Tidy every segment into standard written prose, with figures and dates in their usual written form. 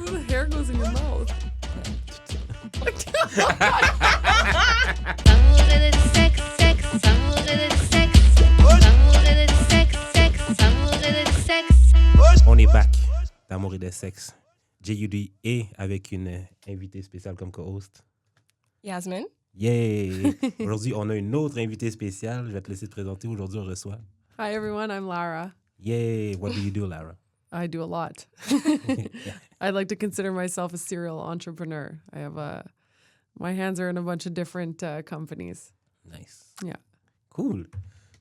the hair goes in your mouth. On est back d'amour et de sexe. JUD est avec une invitée spéciale comme co-host. Yasmin. Yeah! Aujourd'hui, on a une autre invitée spéciale. Je vais te laisser te présenter. Aujourd'hui, on reçoit. Hi everyone, I'm Lara. Yeah! What do you do, Lara? I do a lot. I'd like to consider myself a serial entrepreneur. I have my hands are in a bunch of different companies. Nice. Yeah. Cool.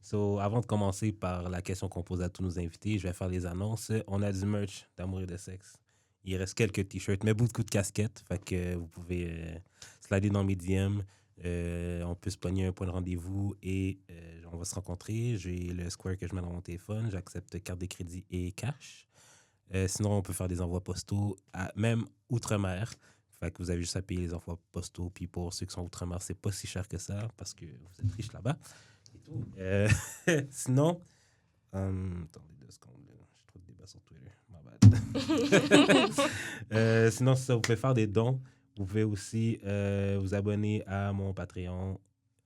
So, avant de commencer par la question qu'on pose à tous nos invités, je vais faire les annonces. On a du merch d'amour et de sexe. Il reste quelques t-shirts, mais beaucoup de casquettes. Fait que vous pouvez slider dans mes DM. On peut se pogner un point de rendez-vous et on va se rencontrer. J'ai le Square que je mets dans mon téléphone. J'accepte carte de crédit et cash. Sinon, on peut faire des envois postaux, même outre-mer. Fait que vous avez juste à payer les envois postaux. Puis pour ceux qui sont outre-mer, c'est pas si cher que ça parce que vous êtes riches là-bas. Et tout. Sinon, attendez 2 secondes. J'ai trop de débats sur Twitter. My bad. Sinon, ça, vous pouvez faire des dons. Vous pouvez aussi vous abonner à mon Patreon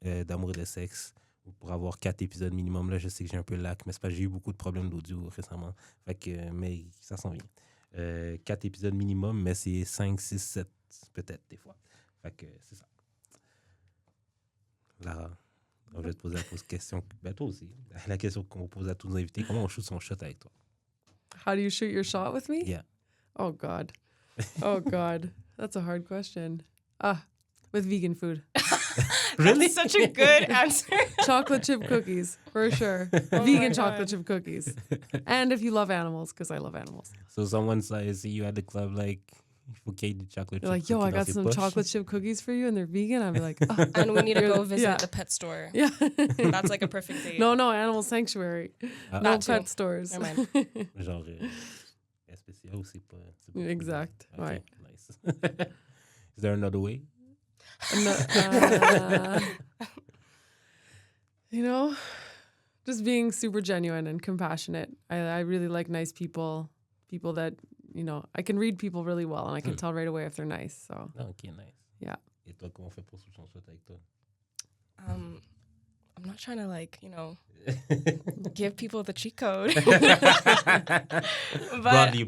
d'amour et de sexe pour avoir 4 épisodes minimum. Là, je sais que j'ai un peu lac, mais c'est pas j'ai eu beaucoup de problèmes d'audio récemment. Fait que, mais ça s'en vient. 4 épisodes minimum, mais c'est 5, 6, 7 peut-être des fois. Fait que c'est ça. Lara, je vais te poser la question. Ben toi aussi. La question qu'on pose à tous nos invités. Comment on shoot son shot avec toi? How do you shoot your shot with me? Yeah. Oh God. Oh God. That's a hard question. With vegan food. Really? That's such a good answer. Chocolate chip cookies, for sure. Vegan chocolate chip cookies. And if you love animals, because I love animals. So someone says, see you at the club, like, okay, the chocolate You're chip like, yo, I cookie got dans some ses poches. chocolate chip cookies for you, and they're vegan. I'd be like, oh. And we need to go visit Yeah. the pet store. Yeah. That's like a perfect date. No, animal sanctuary. No That too. pet stores. Never mind. Genre, spécial ou c'est pas... Exact. Okay, Ouais. nice. Is there another way? No, you know, just being super genuine and compassionate. I really like nice people that, you know, I can read people really well and I can tell right away if they're nice. So, Ok, nice. yeah. Et toi, comment on fait pour switch en shot avec toi? I'm not trying to give people the cheat code. Broadly.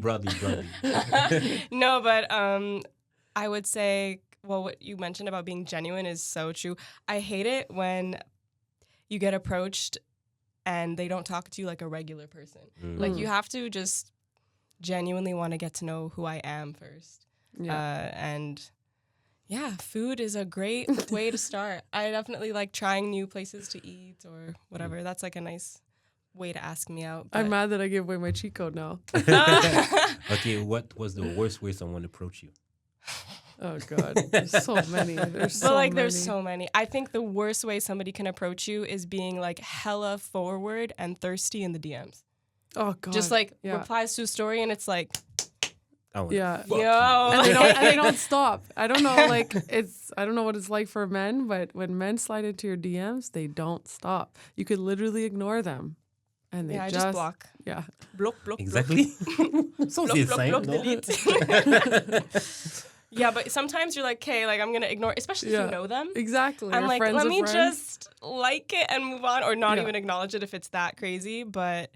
No, but I would say, well, what you mentioned about being genuine is so true. I hate it when you get approached and they don't talk to you like a regular person. Like, you have to just genuinely want to get to know who I am first. Yeah. And yeah, food is a great way to start. I definitely like trying new places to eat or whatever. That's like a nice way to ask me out. I'm mad that I gave away my cheat code now. Okay, what was the worst way someone approached you? Oh God, there's so many. There's so many. I think the worst way somebody can approach you is being like hella forward and thirsty in the DMs. Oh God. Just like yeah. replies to a story and it's like, Yeah. yo. And they don't stop. I don't know, I don't know what it's like for men, but when men slide into your DMs, they don't stop. You could literally ignore them. And they I just block. Yeah. Block. Exactly. Ça, c'est simple, non? Delete. Yeah, but sometimes you're like, okay, like I'm going to ignore, especially if you know them. Exactly. I'm Your like, friends let of me friends. just like it and move on or not even acknowledge it if it's that crazy. But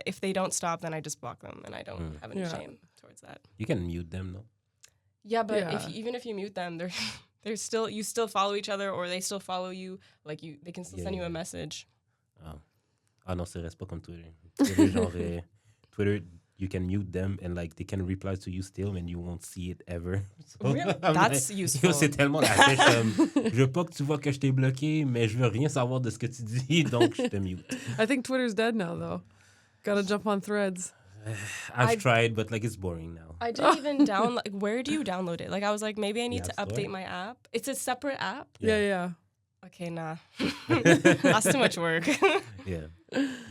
if they don't stop, then I just block them and I don't have any shame towards that. You can mute them, no? Yeah, but even if you mute them, they're still, you still follow each other or they still follow you. Like they can still send you a message. Ah non, ça reste pas comme Twitter. Twitter, you can mute them and like they can reply to you still and you won't see it ever. So, Really? That's useful. C'est tellement la pêche. Je veux pas que tu vois que je t'ai bloqué, mais je veux rien savoir de ce que tu dis, donc je te mute. I think Twitter's dead now, though. Gotta jump on Threads. I've tried, but like it's boring now. I didn't even download. Like, where do you download it? Like, I was like, maybe I need to App Store? update my app. It's a separate app. Yeah. Okay, nah. That's too much work. Yeah.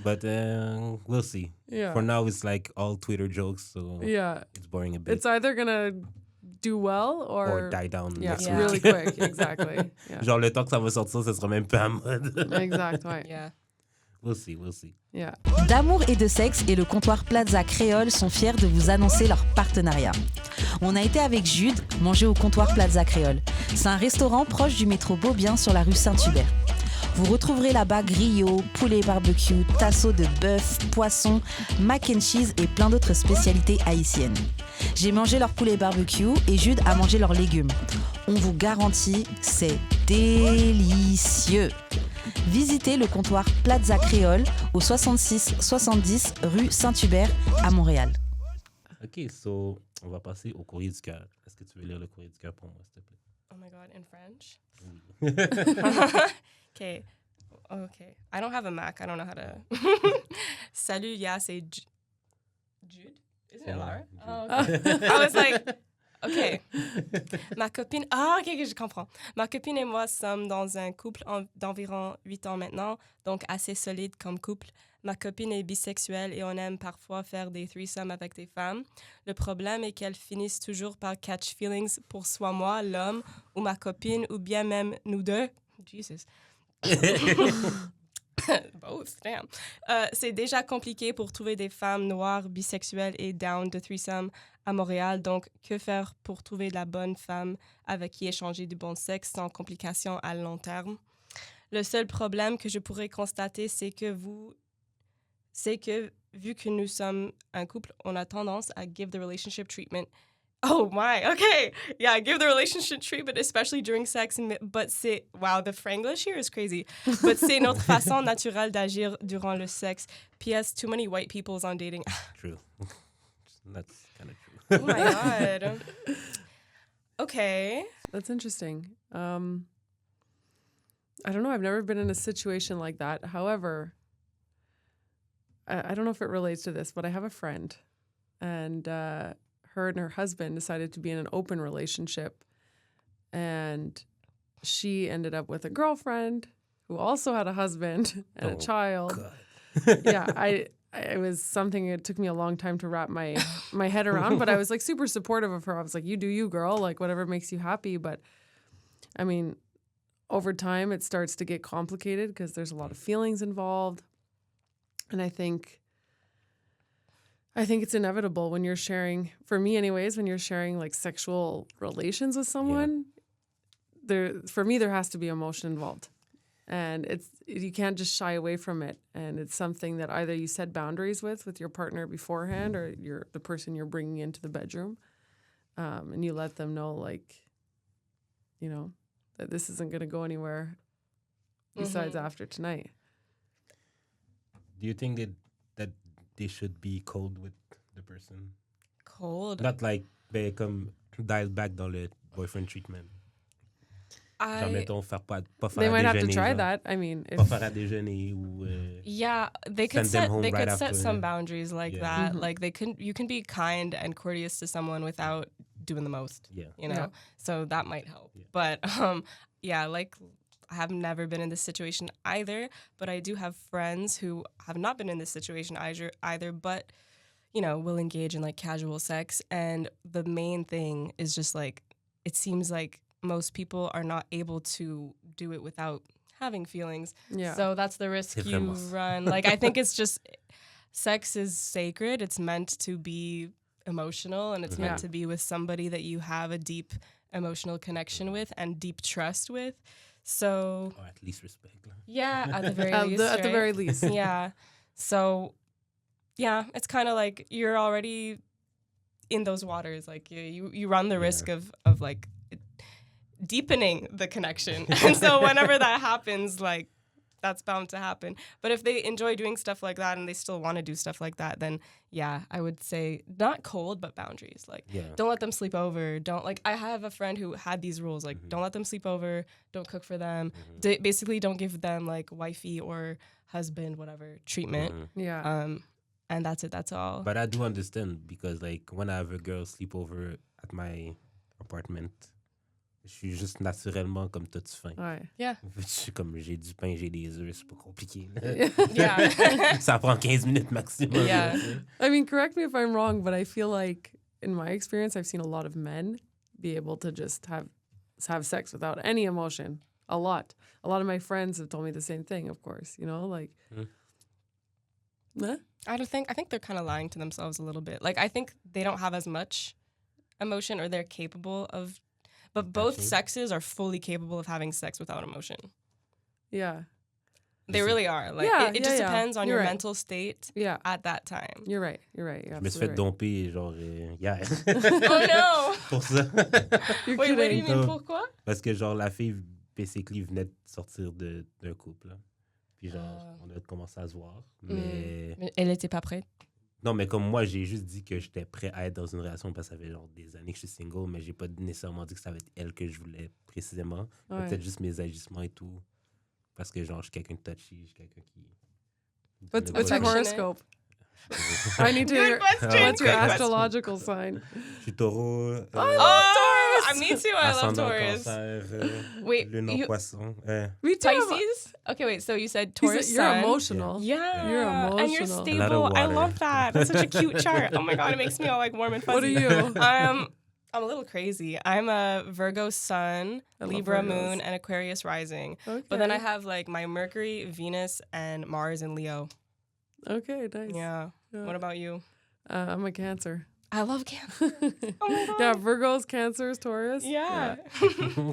But we'll see. Yeah. For now, it's like all Twitter jokes, so it's boring a bit. It's either gonna do well or die down. next week. Really quick. Exactly. Yeah. Genre, le temps que ça va sortir, ça sera même pas à mode. Exact, ouais. Yeah. We'll see, we'll see. Yeah. D'amour et de sexe et le comptoir Plaza Créole sont fiers de vous annoncer leur partenariat. On a été avec Jude manger au comptoir Plaza Créole. C'est un restaurant proche du métro Beaubien sur la rue Saint-Hubert. Vous retrouverez là-bas griot, poulet barbecue, tasseau de bœuf, poisson, mac and cheese et plein d'autres spécialités haïtiennes. J'ai mangé leur poulet barbecue et Jude a mangé leurs légumes. On vous garantit, c'est délicieux. Visitez le comptoir Plaza Créole au 66-70 rue Saint-Hubert à Montréal. OK, so on va passer au courrier du cœur. Est-ce que tu veux lire le courrier du cœur pour moi, s'il te plaît? Oh my God, in French? Oui. Okay. Okay. I don't have a Mac. I don't know how to. Salut, yeah, c'est Jude? Isn't it Lara? Jude. Oh, okay. I was like, okay. Ma copine. Ah, ok, je comprends. Ma copine et moi sommes dans un couple d'environ 8 ans maintenant, donc assez solide comme couple. Ma copine est bisexuelle et on aime parfois faire des threesomes avec des femmes. Le problème est qu'elles finissent toujours par catch feelings pour soit moi, l'homme, ou ma copine, ou bien même nous deux. Jesus. Both, damn. C'est déjà compliqué pour trouver des femmes noires, bisexuelles et down de threesome à Montréal. Donc, que faire pour trouver la bonne femme avec qui échanger du bon sexe sans complications à long terme? Le seul problème que je pourrais constater, c'est que vu que nous sommes un couple, on a tendance à give the relationship treatment. Oh my, okay. Yeah, give the relationship treatment, especially during sex. But c'est, wow, the Franglish here is crazy. But c'est notre façon naturelle d'agir durant le sexe. P.S. Too many white peoples on dating. True. That's kind of true. Oh my God. Okay. That's interesting. I don't know. I've never been in a situation like that. However, I don't know if it relates to this, but I have a friend, and her and her husband decided to be in an open relationship, and she ended up with a girlfriend who also had a husband and a child. God. Yeah, it was something, it took me a long time to wrap my head around, but I was like super supportive of her. I was like, you do you, girl, like whatever makes you happy. But I mean, over time it starts to get complicated because there's a lot of feelings involved. And I think it's inevitable when you're sharing, for me anyways, when you're sharing like sexual relations with someone, there has to be emotion involved. And you can't just shy away from it. And it's something that either you set boundaries with your partner beforehand, or the person you're bringing into the bedroom, and you let them know, like, you know, that this isn't going to go anywhere besides after tonight. Do you think that they should be cold with the person? Cold? Not like, ben, comme dial back dans le boyfriend treatment. Genre, mettons, pas faire They à might have to déjeuner, try genre. that. I mean, Pas faire à déjeuner ou... Yeah, they could send them set home they right could set after. some boundaries like Yeah. that. Mm-hmm. Like you can be kind and courteous to someone without doing the most. Yeah. You know, Yeah. so that might help. Yeah. But yeah, like I have never been in this situation either. But I do have friends who have not been in this situation either. But you know, will engage in like casual sex, and the main thing is just like it seems like most people are not able to do it without having feelings. yeah. So that's the risk C'est you vraiment ça. run. Like, I think it's just, sex is sacred. It's meant to be emotional, and it's Yeah. meant to be with somebody that you have a deep emotional connection with and deep trust with. So, Or at least respect. Là. yeah, at the very At least. the right? very least. Yeah. So, yeah, it's kind of like you're already in those waters. Like, you run the risk of like, deepening the connection. And so whenever that happens, like, that's bound to happen. But if they enjoy doing stuff like that and they still want to do stuff like that, then yeah, I would say not cold, but boundaries. Like, don't let them sleep over. Don't, like, I have a friend who had these rules, like, don't let them sleep over, don't cook for them. Basically, don't give them like wifey or husband, whatever treatment. Yeah. And that's it. That's all. But I do understand, because like when I have a girl sleep over at my apartment, je suis juste naturellement comme t'as-tu faim. Ouais. Yeah. Je suis comme j'ai du pain, j'ai des œufs, c'est pas compliqué. Yeah. Ça prend 15 minutes maximum. Yeah. I mean, correct me if I'm wrong, but I feel like in my experience, I've seen a lot of men be able to just have sex without any emotion. A lot of my friends have told me the same thing, of course, you know, like Huh? I think they're kind of lying to themselves a little bit. Like, I think they don't have as much emotion, or they're capable of, but both Actually. sexes are fully capable of having sex without emotion. Yeah. They really are. Like, Yeah, it just yeah. depends on You're your right. mental state Yeah. at that time. You're right. You're right. You're Je me suis fait absolutely domper, right. genre, hier. Oh no! Pour ça. You're Wait, what do you kidding. mean? No. Pourquoi? Parce que, genre, la fille, basically, venait de sortir d'un couple. Là. Puis, genre, on a commencé à se voir. Mais... Mais elle était pas prête. Non, mais comme moi, j'ai juste dit que j'étais prêt à être dans une relation parce que ça fait genre des années que je suis single, mais j'ai pas nécessairement dit que ça va être elle que je voulais précisément. Mais Ouais. peut-être juste mes agissements et tout. Parce que, genre, je suis quelqu'un de touchy, je suis quelqu'un qui... What's your Affectionate. horoscope? I need to Good hear. question. What's your Good question. astrological sign? Je suis taureau. Oh, me too. I love ascendant Taurus. cancer. Wait, Lune en you- poisson. Me too. Pisces? Okay, wait. So you said Taurus You're sun. emotional. Yeah. You're And you're emotional. A lot stable. of I water. love that. That's such a cute chart. Oh my God, it makes me all like warm and What are fuzzy. you? I'm a little crazy. I'm a Virgo sun, I love Libra Virgos. moon, and Aquarius rising. Okay. But then I have like my Mercury, Venus, and Mars in Leo. Okay, nice. Yeah. Yeah. What about you? I'm a Cancer. I love Cancer. Oh my God. Yeah, Virgos, Cancers, Taurus. Yeah.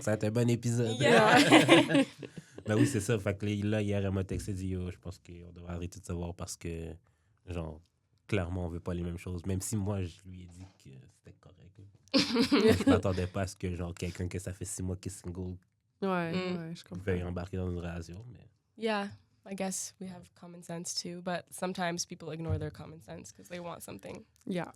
Ça va être un bon épisode. Yeah. Ben oui, c'est ça. Fait que là, hier, elle m'a texté, dit yo, je pense qu'on devrait arrêter de se voir parce que, genre, clairement, on veut pas les mêmes choses. Même si moi, je lui ai dit que c'était correct. Je m'attendais pas à ce que, genre, quelqu'un que ça fait 6 mois qui est single Ouais, Mm. ouais, je comprends. veuille embarquer dans une relation. Mais... Yeah. I guess we have common sense too, but sometimes people ignore their common sense because they want something. Yeah.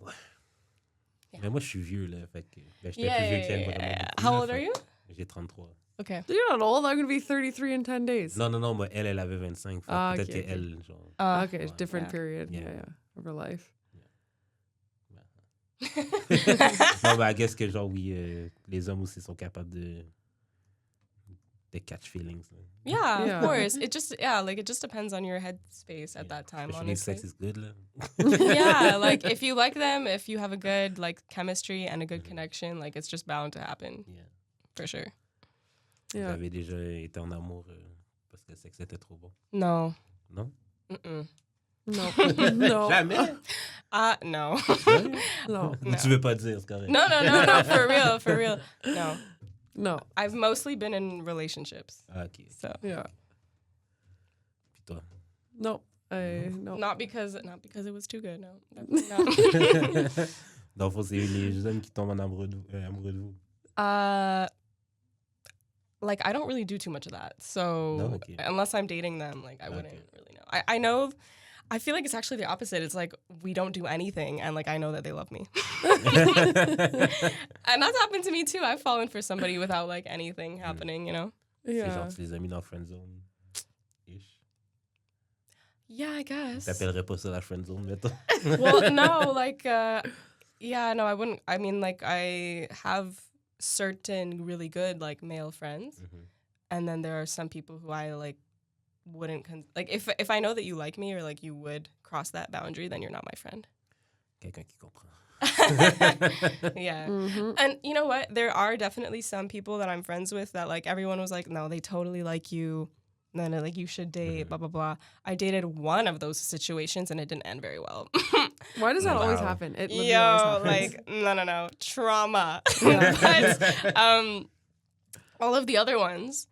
mais moi, je suis vieux, là. Fait que ben, j'étais plus vieux qu'elle. Vraiment beaucoup, How là, old are fait you? que J'ai 33. Okay. You're not old. I'm going to be 33 in 10 days. Non, moi, elle avait 25. Fait que Ah, peut-être ok, qu'elle, genre... Okay, Ouais. different Yeah. period. Yeah. Yeah, of her life. Non, mais I guess que, genre, oui, les hommes aussi sont capables de catch feelings. Là. Yeah, Yeah. of course. It just depends on your headspace at that time, Especially if honestly. sex is good, là. Yeah, like if you like them, if you have a good like chemistry and a good connection, like it's just bound to happen Yeah. for sure. Vous Yeah. avez déjà été en amour parce que le sexe était trop bon. No. Non? Mm-mm. No. No. Jamais? No. No. Ou tu veux pas dire, c'est correct. No, for real. No. No. I've mostly been in relationships. Ah, OK. So Yeah. Puis toi? No. No. not because it was too good, no. No. Dans le fond, c'est les hommes qui tombent en amoureux de vous. Like I don't really do too much of that. So No? Okay. unless I'm dating them, like I wouldn't Okay. really know. I know I feel like it's actually the opposite. It's like we don't do anything and like I know that they love me. And that's happened to me too. I've fallen for somebody without like anything happening, you know? C'est Yeah. genre, tu les as mis dans friend zone. Ish. Yeah, I guess. T'appellerais pas ça la friend zone, mettons. Well, no, like yeah, no, I wouldn't. I mean, like I have certain really good like male friends. Mhm. And then there are some people who I like wouldn't like if I know that you like me or like you would cross that boundary, then you're not my friend. Quelqu'un qui comprend. Yeah. Mm-hmm. And you know what? There are definitely some people that I'm friends with that like everyone was like, no, they totally like you. No, like you should date, blah, blah, blah. I dated one of those situations and it didn't end very well. Why does that always Wow. happen? It literally always Yo, happens. like, no. Trauma. But all of the other ones,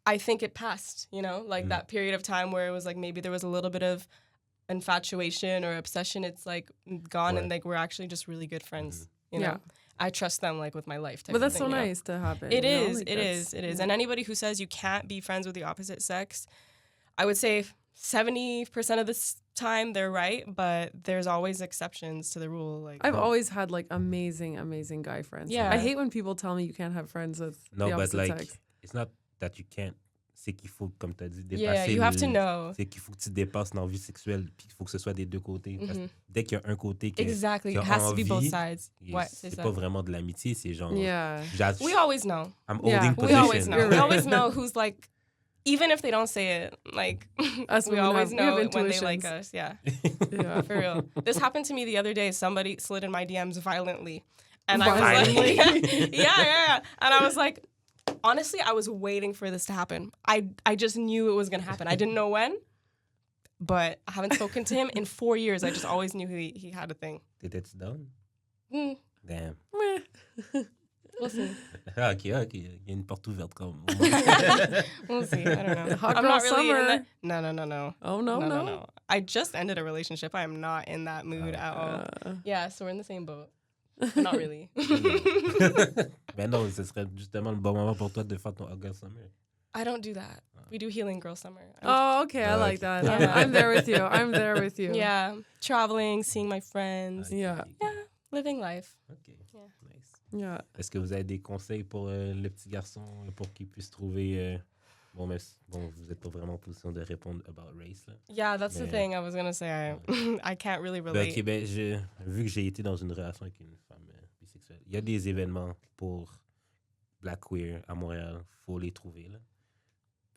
I think it passed, you know? Like that period of time where it was like maybe there was a little bit of infatuation or obsession. It's like gone and Right. like we're actually just really good friends, you know? Yeah. I trust them like with my life type But of that's thing, so you know? nice to happen. It you know? is, Like it that's- is. yeah. And anybody who says you can't be friends with the opposite sex, I would say 70% of the time they're right, but there's always exceptions to the rule. Like I've always had like amazing guy friends. Yeah. I hate when people tell me you can't have friends with No, the but opposite like, sex. it's not that you can't. C'est qu'il faut, comme tu as dit, dépasser. yeah, you have to know. C'est qu'il faut que tu dépasses l'envie sexuelle, puis il faut que ce soit des deux côtés. Parce que dès qu'il y a un côté qui Exactly. qui a It has to be both envie, sides. Ouais, c'est c'est ça. pas vraiment de l'amitié, c'est genre. Yeah. We always know. I'm Yeah, holding we We position. always know. You're We right. always know who's like, even if they don't say it, like, Us we women always have- we have know when they like intuitions. us. Yeah. Yeah. For real. This happened to me the other day. Somebody slid in my DMs violently. And I Violently? was like, yeah. And I was like, honestly, I was waiting for this to happen. I just knew it was going to happen. I didn't know when, but I haven't spoken to him in 4 years. I just always knew he had a thing. T'étais-tu down? Mm, Damn. we'll see. OK. Il y a une porte ouverte comme. We'll see. I don't know. Hot I'm girl not really in summer. that. No. Oh, no. I just ended a relationship. I am not in that mood at all. Yeah, so we're in the same boat. But not really. Ben non, ce serait justement le bon moment pour toi de faire ton Hot Girl Summer. I don't do that. We do Healing Girl Summer. Oh, okay. I like that. Yeah. I'm there with you. Yeah, traveling, seeing my friends. Yeah. Yeah, living life. OK. Yeah. Nice. Yeah. Est-ce que vous avez des conseils pour le petit garçon pour qu'il puisse trouver... Bon, vous n'êtes pas vraiment en position de répondre about race. Là. Yeah, that's the Mais- thing I was going to say. I can't really Ben, relate. OK, vu que j'ai été dans une relation avec une femme bisexuelle, il y a des événements pour Black Queer à Montréal. Il faut les trouver, là.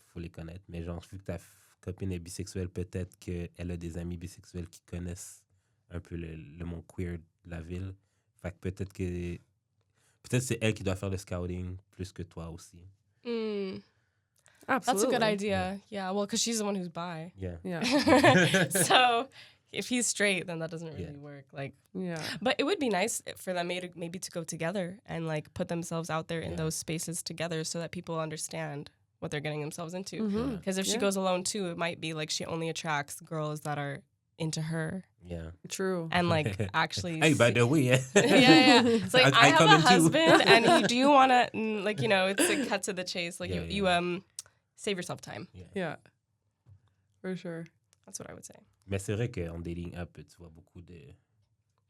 Faut les connaître. Mais genre, vu que ta copine est bisexuelle, peut-être qu'elle a des amis bisexuels qui connaissent un peu le monde queer de la ville. Fait que peut-être c'est elle qui doit faire le scouting plus que toi aussi. Mm, Absolutely. that's a good idea. Yeah, well, because she's the one who's bi. Yeah. Yeah. So if he's straight, then that doesn't really Yeah. work. Like, Yeah. but it would be nice for them maybe to go together and like put themselves out there in Yeah. those spaces together so that people understand what they're getting themselves into. Mhm. Because if she Yeah. goes alone too, it might be like she only attracts girls that are into her Yeah. True. and like actually. Hey, by the way, yeah. It's like I I have come a in too. husband, and do you want to like it's a cut to the chase. Like Yeah, you save yourself time. Yeah. For sure. That's what I would say. Mais c'est vrai qu'en dating app, tu vois beaucoup de...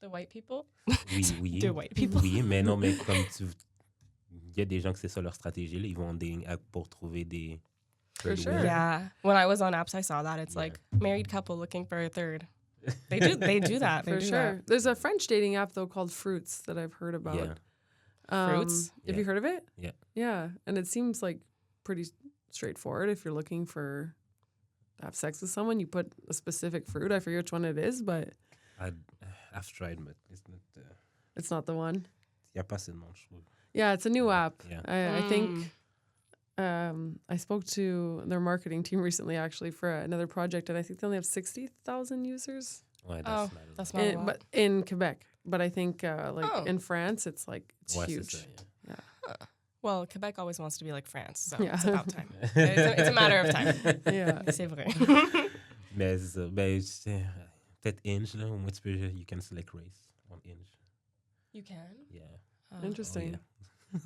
The white people. Oui. The white people. Oui, mais non, mais comme il y a des gens que c'est ça leur stratégie, là. Ils vont en dating app pour trouver des... For sure. Yeah. When I was on apps, I saw that. It's Yeah. like married couple looking for a third. They do that. They For do sure. that. There's a French dating app though called Fruits that I've heard about. Yeah. Fruits? Have Yeah. you heard of it? Yeah. Yeah, and it seems like pretty straightforward. If you're looking to have sex with someone, you put a specific fruit. I forget which one it is, but I've tried, but it's not... it's not the one. Il n'y a pas assez de monde, je trouve. Yeah, it's a new app. Yeah. I think I spoke to their marketing team recently, actually, for another project, and I think they only have 60,000 users. Ouais, Oh, not a that's lot. not a lot. But in Quebec. But I think Oh. in France, it's Ouais, huge. c'est ça, yeah. Well, Quebec always wants to be like France, so Yeah. it's about time. It's a matter of time. Yeah. C'est vrai. Mais c'est ça. Ben, peut-être Inge, là, au moins you can select race on Inge. You can. Yeah. Oh. Interesting. Oh,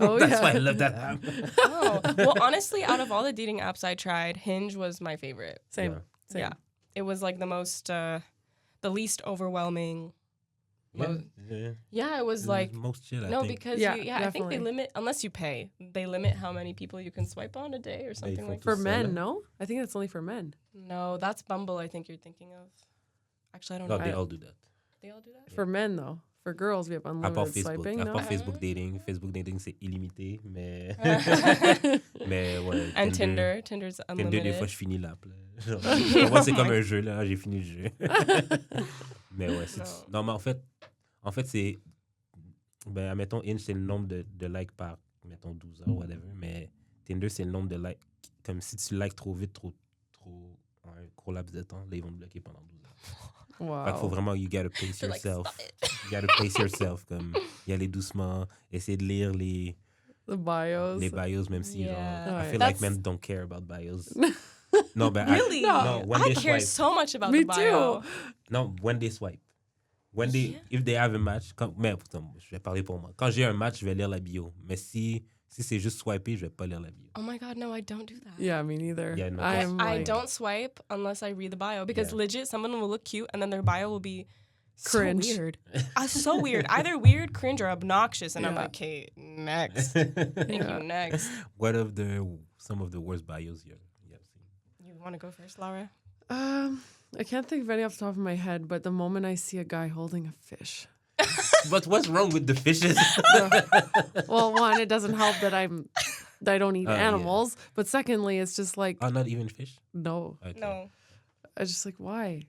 Oh, That's yeah. why I love that app. Oh. Well, honestly, out of all the dating apps I tried, Hinge was my favorite. Same. Yeah. Same. Yeah. It was like the least overwhelming. Yeah, it was like most chill, I no, think. because Yeah, I think they definitely. limit unless you pay. They limit how many people you can swipe on a day or something for like For that. Seller? men, no? I think that's only for men. No, that's Bumble. I think you're thinking of. Actually, I don't No, know. they all do that. They all do that. For men, though. For girls, we have À unlimited part Facebook. swiping, À no? part Facebook dating. Facebook dating, c'est illimité, mais... mais ouais. And Tinder's unlimited. Tinder, des fois, je finis l'app. là. Genre, pour moi, c'est comme un jeu, là. J'ai fini le jeu. Mais ouais, c'est... Non, mais en fait, c'est... Ben, admettons, Inch, c'est le nombre de likes par, mettons, 12 heures, whatever. Mais Tinder, c'est le nombre de likes. Comme si tu likes trop vite, trop en un court laps de temps, là, ils vont te bloquer pendant 12 heures. Wow. Fait qu'il faut vraiment, you gotta pace They're like, yourself. "Stop it." You gotta pace yourself. Comme, y aller doucement, essayer de lire les bios, même si, Yeah. genre, I Ouais. feel like men don't care about bios. No, but Really? no, when I they care swipe. so much about Me the bio. too. Non, when they swipe. When they, Yeah. if they have a match, mais pourtant, je vais parler pour moi. Quand j'ai un match, je vais lire la bio. Mais si c'est juste swiper, je vais pas lire la bio. Oh my god, no, I don't do that. Yeah, me neither. Yeah, no, I'm I like, don't swipe unless I read the bio because Yeah. legit, someone will look cute and then their bio will be Cringe. so weird. So weird. Either weird, cringe, or obnoxious. And I'm Yeah. like, okay, next. Thank Yeah. you, next. What of some of the worst bios you have seen? You want to go first, Lara? I can't think of any off the top of my head, but the moment I see a guy holding a fish. But what's wrong with the fishes? Well, one, it doesn't help that I don't eat Yeah. animals, but secondly, it's just like, Oh, not even fish? no. Okay. No. I just like, why?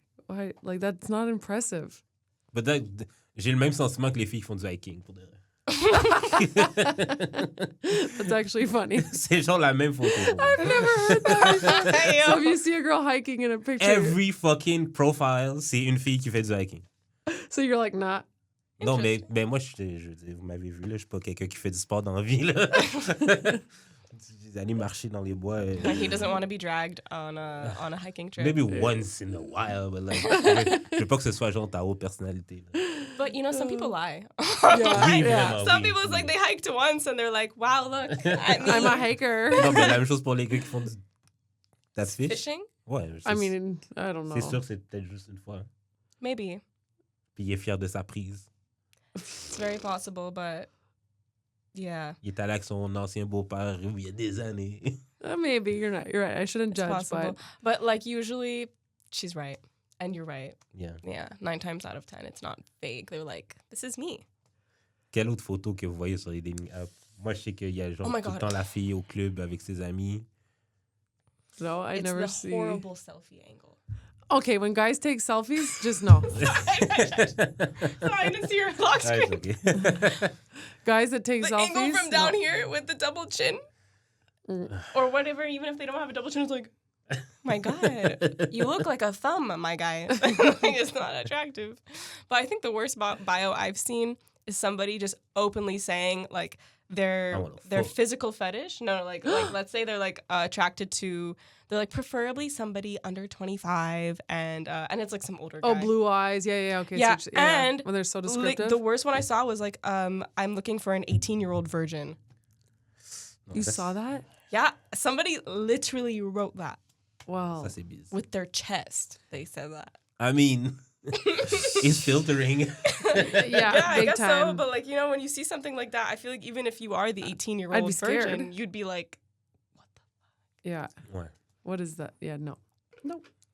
Like, that's not impressive. But j'ai le même sentiment que les filles qui font du hiking, pour de vrai. That's actually funny. C'est genre la même photo. I've never heard that. So if you see a girl hiking in a picture, Every fucking profile, c'est une fille qui fait du hiking. so you're like, nah. Non, mais moi, je veux dire, vous m'avez vu, là, je suis pas quelqu'un qui fait du sport dans la vie, là. Aller marcher dans les bois. He doesn't want to be dragged on a hiking trip. Maybe once in a while, but like, je veux pas que ce soit genre ta haute personnalité. Là. But you know, some people lie. Oui, Yeah. vraiment, Some oui, people, it's oui. like they hiked once and they're like, wow, look at me. I'm a hiker. Non, mais la même chose pour les gars qui font du... That's fish? Fishing? Ouais. I mean, I don't know. C'est sûr que c'est peut-être juste une fois. Maybe. Puis il est fier de sa prise. It's very possible, but yeah. Il est allé avec son ancien beau-père il y a des années. Maybe you're not. You're right. I shouldn't It's judge, possible. But like usually, she's right. And you're right. Yeah. Yeah. 9 times out of 10, it's not fake. They're like, this is me. Quelle autre photo que vous voyez sur les dating apps? Moi, je sais qu'il y a genre Oh my tout le God. temps la fille au club avec ses amis. but no, I It's never the see. horrible selfie angle. Okay, when guys take selfies, just no. Sorry, I didn't see your lock Ah, screen. it's okay. Guys that take The selfies. angle from down no. here with the double chin. Mm. Or whatever, even if they don't have a double chin, it's like, my God, you look like a thumb, my guy. Like, it's not attractive. But I think the worst bio I've seen is somebody just openly saying like I their wanna fuck. physical fetish. No, like let's say they're like attracted to, they're like preferably somebody under 25 and it's like some older guy. Oh, blue eyes. Yeah. Okay. Yeah, so, and when they're so Like, descriptive. the worst one I saw was like I'm looking for an 18-year-old virgin. you saw that? Yeah, somebody literally wrote that Wow. Ça, c'est bizarre. with their chest. They said that. I mean, it's filtering. Yeah, I big guess so. time. But like, you know, when you see something like that, I feel like even if you are the I'd 18-year-old be scared. virgin, you'd be like, Yeah. Ouais. What is that? Yeah. No.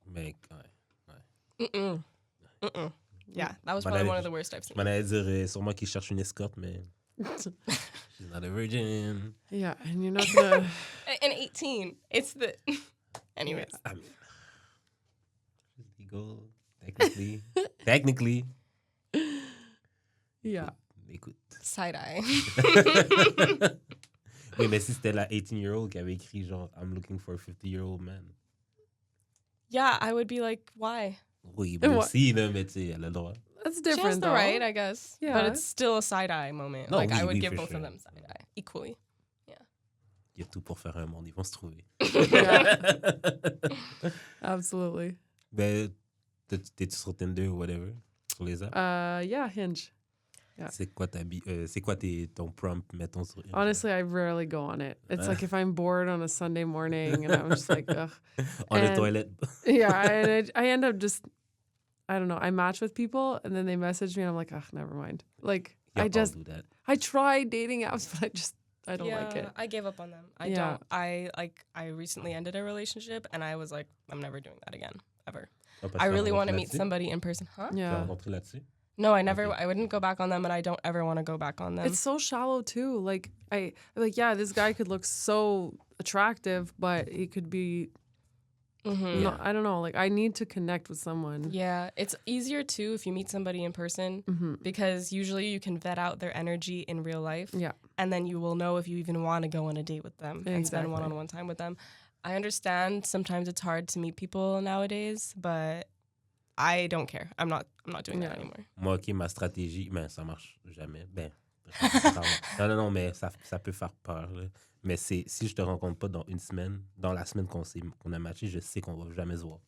Mais, ouais. yeah, that was But probably I- one of the worst I've seen. Je m'en allais dire sûrement qu'il cherche une escorte, mais she's not a virgin. Yeah, and you're not gonna. And 18, it's the. Anyways, I mean, she's legal, technically. Technically. Yeah. Écoute. side eye. Oui, mais si c'était la 18-year-old qui avait écrit genre I'm looking for a 50-year-old man. Yeah, I would be like, why? Oui, And moi what- aussi, là, mais tu sais, elle a le droit. That's She has different, the though. right, I guess. But Yeah. it's still a side eye moment. No, like I oui, would oui, give for both sure. of them side eye equally. Il y a tout pour faire un monde, ils vont se trouver. Yeah. Absolutely. Ben, t'es-tu sur Tinder ou whatever? Sur les apps? Yeah, Hinge. Yeah. C'est quoi ton prompt, mettons, sur Hinge? Honestly, I rarely go on it. It's like if I'm bored on a Sunday morning and I'm just like, ugh. On the and- toilet. Yeah, and I end up just, I don't know, I match with people and then they message me and I'm like, ugh, never mind. Like, Yeah, I just, I'll do that. I try dating apps, but I don't like it. I gave up on them. I Yeah. don't. I recently ended a relationship and I was like, I'm never doing that again, ever. Ah, parce I que really t'as want to rencontré meet là-dessus? somebody in person. Huh? T'as Yeah. rencontré là-dessus? No, I never. Okay. I wouldn't go back on them, and I don't ever want to go back on them. It's so shallow too. Like yeah, this guy could look so attractive, but he could be. Mhm. No, I don't know. Like I need to connect with someone. Yeah, it's easier too if you meet somebody in person Mhm. because usually you can vet out their energy in real life. Yeah. And then you will know if you even want to go on a date with them and spend Exactly. one-on-one time with them. I understand sometimes it's hard to meet people nowadays, but I don't care. I'm not doing that Yeah. anymore. Moi, OK, ma stratégie, ben, ça marche jamais. Ben, non, mais ça peut faire peur. Là. Mais si je te rencontre pas dans une semaine, dans la semaine qu'on a matché, je sais qu'on va jamais se voir.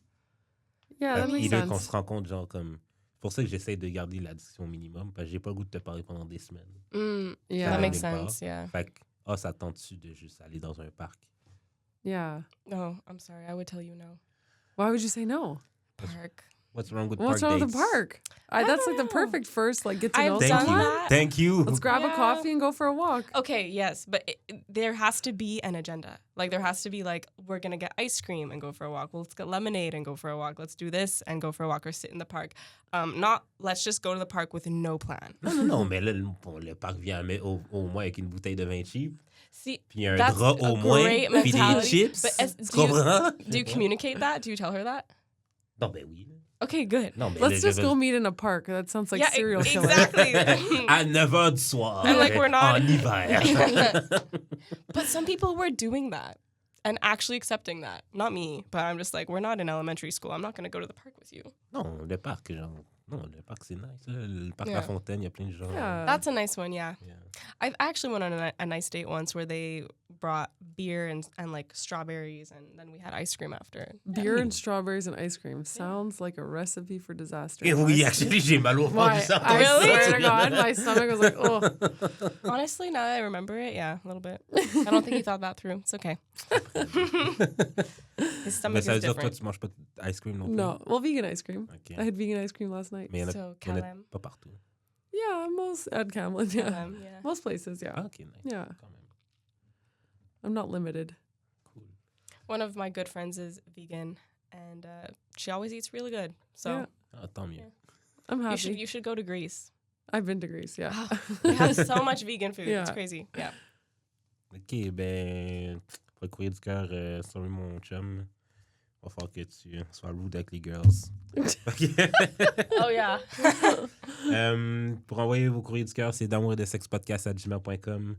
Yeah, Fait that que makes either qu'on sense. se rencontre, genre comme. C'est pour ça que j'essaie de garder la discussion au minimum, parce que j'ai pas le goût de te parler pendant des semaines. Yeah. That makes nulle part. sense, yeah. Fait que, ça tente-tu de juste aller dans un parc? Yeah. No, I'm sorry. I would tell you no. Why would you say no? Park. What's wrong with What's park wrong with dates? the park? I That's don't like the know. perfect first get to I've know done Thank you. someone. that. Thank you. Let's grab a Yeah. coffee and go for a walk. Okay, yes, but there has to be an agenda. Like there has to be like we're gonna get ice cream and go for a walk. Well, let's get lemonade and go for a walk. Let's do this and go for a walk or sit in the park. Not let's just go to the park with no plan. Non, mais là, le parc vient au moins avec une bouteille de vin cheap, See, puis un that's drap a au moins, great puis des mentality. chips. But Tu comprends? do you communicate that? Do you tell her that? Non, ben oui. Okay, good. Non, mais Let's just go meet in a park. That sounds like serial killer. Exactly. À 9h du soir. And like we're not En hiver. But some people were doing that and actually accepting that. Not me, but I'm just like, we're not in elementary school. I'm not going to go to the park with you. Non, le parc, genre. Non, le parc, c'est nice. Le parc Yeah. La Fontaine, il y a plein de gens. Yeah. That's a nice one, yeah. Yeah. I actually went on a nice date once where they brought beer and like strawberries, and then we had ice cream after. Beer and strawberries and ice cream sounds like a recipe for disaster. Et oui, actually, j'ai mal au fond du sang. I Really? swear to God, my stomach was like, oh. Honestly, now that I remember it, yeah, a little bit. I don't think he thought that through. It's okay. His stomach Mais ça veut is dire que toi, different. tu manges pas d'ice cream non plus? No, well, vegan ice cream. OK. I had vegan ice cream last night. Mais il y en a, So, il y en a Calem. pas partout. Yeah, most at Camlin, yeah. Yeah. Most places, yeah. Ah, OK, nice. Yeah. Quand même. I'm not limited. Cool. One of my good friends is vegan, and she always eats really good. So Yeah. Ah, tant mieux. Yeah. I'm you happy. should go to Greece. I've been to Greece, yeah. They have so much vegan food. Yeah. It's crazy. Yeah. OK, ben, pour le courrier du cœur, sorry mon chum, va falloir que tu sois rude avec les girls. Oh yeah. Pour envoyer vos courriers du cœur, c'est d'amour-et-de-sexe-podcast@gmail.com.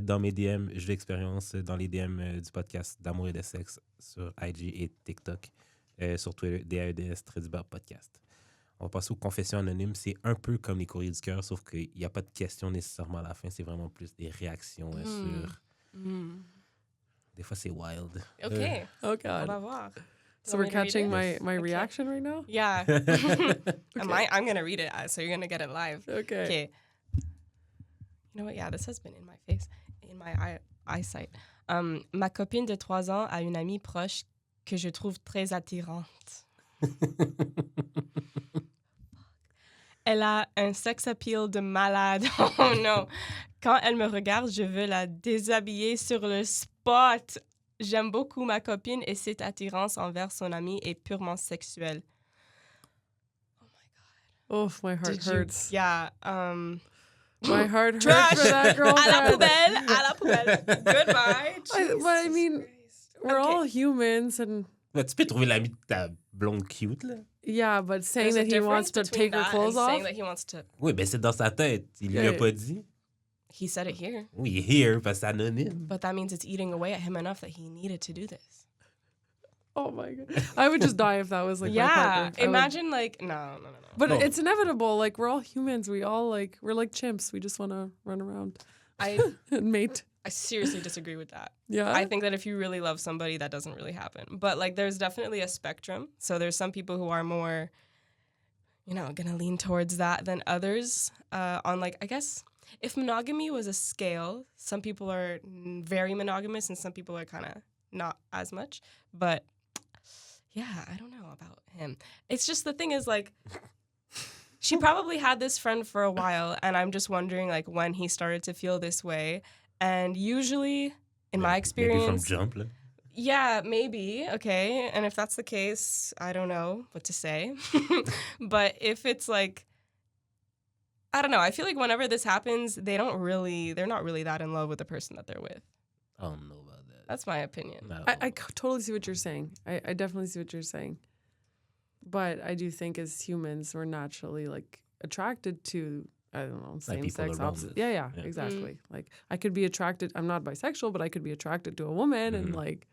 Dans mes DM, j'ai l'expérience dans les DM du podcast d'amour et de sexe sur IG et TikTok. Sur Twitter, DAEDS, _ podcast. On va passer aux confessions anonymes. C'est un peu comme les courriers du cœur, sauf qu'il n'y a pas de questions nécessairement à la fin. C'est vraiment plus des réactions sur... Des fois, c'est wild. Okay. Oh, On God. va voir. So Want we're me to read catching it? my Okay. reaction right now? Yeah. I'm gonna read it, so you're gonna get it live. Okay. Okay. You know what? Yeah, this has been in my face, in my eyesight. Ma copine de 3 ans a une amie proche que je trouve très attirante. Elle a un sex appeal de malade. Oh non. Quand elle me regarde, je veux la déshabiller sur le spot. J'aime beaucoup ma copine et cette attirance envers son amie est purement sexuelle. Oh, my heart Did you- hurts. Yeah. My heart hurts Trash. for that girl. À la poubelle, à la poubelle. Goodbye. But I mean, we're Okay. all humans, and Ouais, tu peux trouver l'ami de ta blonde cute, là. yeah, but saying There's a that he wants difference to between take her that clothes and saying off. that he wants to. Oui, ben c'est dans sa tête. Il lui a Yeah. pas dit. He said it here, Oui, here, parce que c'est anonyme. but that means it's eating away at him enough that he needed to do this. Oh my God, I would just die if that was like my yeah, partner. I would- imagine like no. But No. it's inevitable. Like we're all humans. We're like chimps. We just want to run around I and mate. seriously disagree with that. Yeah. I think that if you really love somebody, that doesn't really happen. But like, there's definitely a spectrum. So there's some people who are more, gonna lean towards that than others. On like, I guess if monogamy was a scale, some people are very monogamous and some people are kind of not as much. But yeah, I don't know about him. It's just the thing is like, she probably had this friend for a while, and I'm just wondering like when he started to feel this way. And usually, in my Maybe experience, from jump, là. yeah, maybe. Okay. And if that's the case, I don't know what to say. But if it's like, I don't know. I feel like whenever this happens, they're not really that in love with the person that they're with. I don't know about that. That's my opinion. No. I totally see what you're saying. I definitely see what you're saying. But I do think as humans, we're naturally like attracted to, I don't know, same people sex, around opposite. us. Yeah, Yeah. exactly. Like I could be attracted, I'm not bisexual, but I could be attracted to a woman and like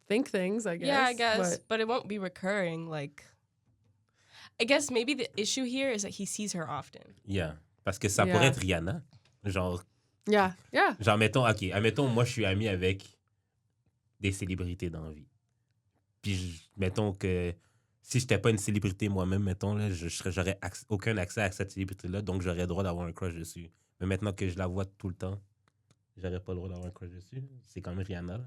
think things, I guess. Yeah, I guess. But it won't be recurring. Like, I guess maybe the issue here is that he sees her often. Yeah. Parce que ça Yeah. pourrait être Rihanna. Genre, Yeah, yeah. admettons, moi, je suis ami avec des célébrités dans la vie. Puis, mettons que si j'étais pas une célébrité moi-même, mettons, là, j'aurais aucun accès à cette célébrité-là, donc j'aurais le droit d'avoir un crush dessus. Mais maintenant que je la vois tout le temps, j'aurais pas le droit d'avoir un crush dessus. C'est comme Rihanna, là.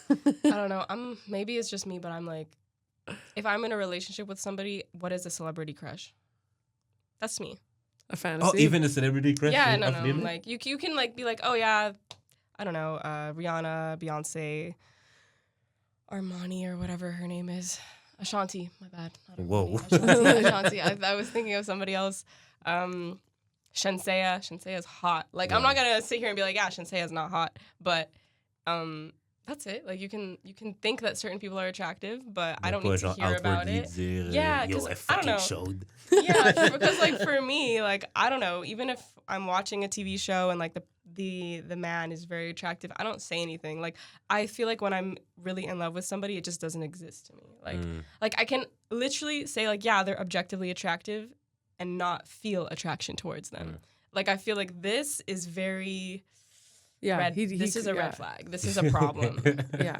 I don't know. Maybe it's just me, but I'm like, if I'm in a relationship with somebody, what is a celebrity crush? That's me. A fantasy. Oh, even a celebrity crush? Yeah, of no. Lily? Like you can like be like, oh yeah, I don't know, Rihanna, Beyonce, Armani or whatever her name is, Ashanti. My bad. Not Whoa. Armani, Ashanti. I was thinking of somebody else. Shenseea is hot. Like I'm not gonna sit here and be like, yeah, Shenseea is not hot, but That's it. Like you can think that certain people are attractive, but I don't Pas need to genre hear about outwardly it. dire, Yeah, yo, 'cause elle I don't fucking know. chaude. Yeah, because like for me, like I don't know, even if I'm watching a TV show and like the man is very attractive, I don't say anything. Like I feel like when I'm really in love with somebody, it just doesn't exist to me. Like I can literally say like, yeah, they're objectively attractive and not feel attraction towards them. Like I feel like this is very this is a red flag. This is a problem. Yeah.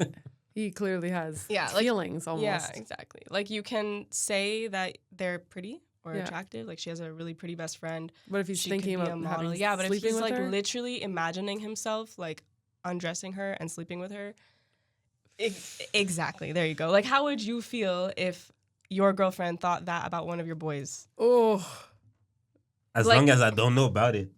He clearly has like, feelings almost. Yeah, exactly. Like you can say that they're pretty or Yeah. attractive. Like she has a really pretty best friend. But if he's She thinking could be about a model. having Yeah, but if sleeping he's with like her, literally imagining himself like undressing her and sleeping with her. Exactly. There you go. Like how would you feel if your girlfriend thought that about one of your boys? As Like- long as I don't know about it.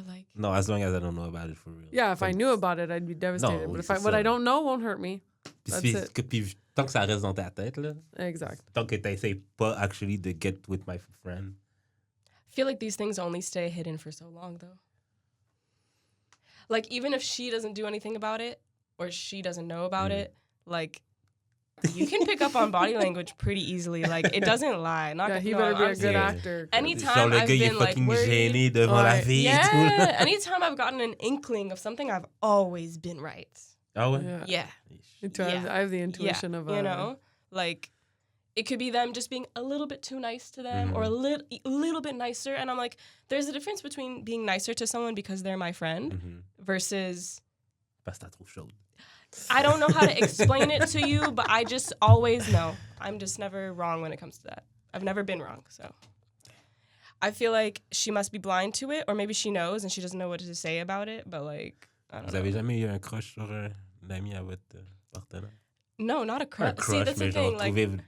Like No, as long as I don't know about it for real. yeah, if I Comme- knew about it, I'd be devastated. oui, But if c'est what ça. I don't know won't hurt me. Puis That's c'est- it. puis tant que ça reste dans ta tête, là, Exact. tant que t'essayes pas actually de get with my friend. I feel like these things only stay hidden for so long though. Like even if she doesn't do anything about it or she doesn't know about it, like you can pick up on body language pretty easily. Like it doesn't lie. Not Yeah, he no, better be a honestly. good Yeah. actor. Genre Anytime le I've gars, il est been like fucking worried, gêné devant la Ouais. fille et tout. yeah. là. Anytime I've gotten an inkling of something, I've always been right. Ah ouais? Yeah. Yeah, Me too. I have the intuition yeah. of You know, like it could be them just being a little bit too nice to them, or a little bit nicer. And I'm like, there's a difference between being nicer to someone because they're my friend versus Parce que t'as trop chaude. I don't know how to explain it to you, but I just always know. I'm just never wrong when it comes to that. I've never been wrong, so. I feel like she must be blind to it, or maybe she knows and she doesn't know what to say about it, but like, I don't Vous know. avez jamais eu un crush sur un ami à votre partenaire? No, not a Pas un crush. See, crush, that's the mais genre thing. Like, trouver...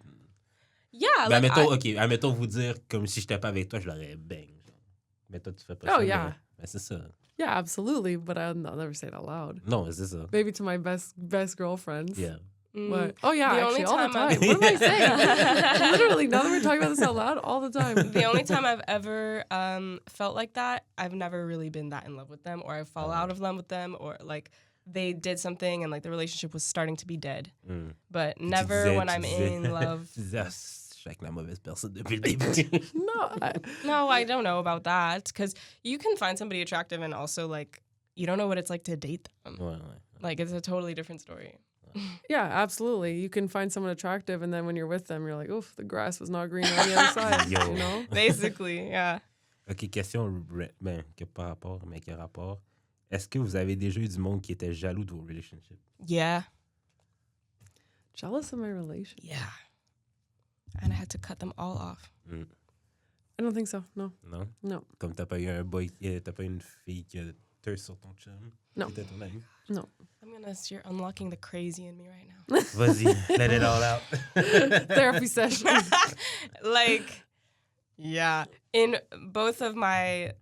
yeah, Mais like, admettons vous dire, comme si j'étais pas avec toi, je l'aurais bang. genre. Mais toi, tu fais pas Oh, ça. yeah. Mais c'est ça. Yeah, absolutely. But I'll never say it out loud. Non, c'est ça. Maybe to my best girlfriends. Yeah. What? Oh yeah, The actually, only all the time time. I've- What am I saying? Literally, now that we're talking about this out loud, all the time. the only time I've ever felt like that, I've never really been that in love with them, or I fall out of love with them, or like they did something and like the relationship was starting to be dead. But never disais- when tu I'm disais- in love. Tu disais, ah, je suis avec la mauvaise personne depuis le début. No, No, I don't know about that because you can find somebody attractive and also like you don't know what it's like to date them. Ouais, ouais. Like it's a totally different story. yeah, absolutely. You can find someone attractive, and then when you're with them, you're like, "Oof, the grass was not green on the other side." Yo. You know? Basically, yeah. OK, question ben, qui n'a pas rapport, mais qui a rapport. Est-ce que vous avez déjà eu du monde qui était jaloux de vos relationships? Yeah. Jealous of my relation? Yeah. And I had to cut them all off. I don't think so. No, Non? no, Comme t'as pas eu un boy, t'as pas eu une fille qui a thirst sur ton chum? Non. Qui était ton ami? no. You're unlocking the crazy in me right now. Vas-y, let it all out. Therapy session. Like, yeah. In both of my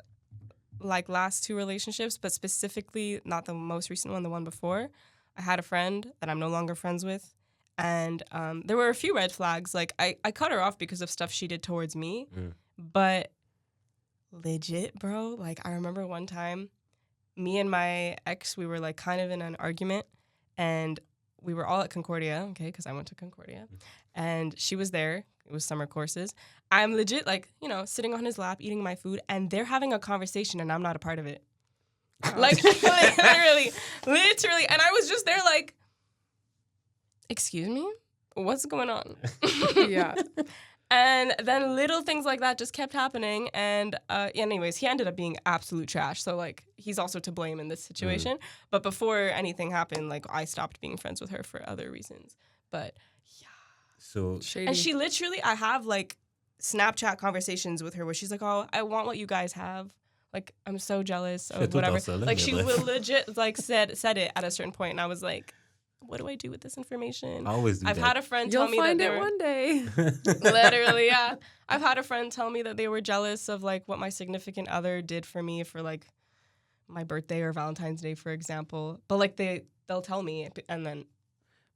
like last two relationships, but specifically not the most recent one, the one before, I had a friend that I'm no longer friends with. And there were a few red flags. Like I cut her off because of stuff she did towards me. But legit, bro, like I remember one time, me and my ex, we were like kind of in an argument, and we were all at Concordia, okay, because I went to Concordia, and she was there. It was summer courses. I'm legit like, you know, sitting on his lap, eating my food, and they're having a conversation, and I'm not a part of it. Like, literally. And I was just there like, excuse me? What's going on? Yeah. And then little things like that just kept happening. And anyways, he ended up being absolute trash. So, like, he's also to blame in this situation. But before anything happened, like, I stopped being friends with her for other reasons. But, So, Shady. and she literally, I have, like, Snapchat conversations with her where she's like, oh, I want what you guys have. Like, I'm so jealous Fais of tout whatever. dans ça, là, Like, mais she bref. will legit, like, said it at a certain point. And I was like, what do I do with this information? I always do I've that. had a friend You'll tell me that find they it were... one day. Literally, yeah. I've had a friend tell me that they were jealous of like what my significant other did for me for like my birthday or Valentine's Day, for example. But like they'll tell me and then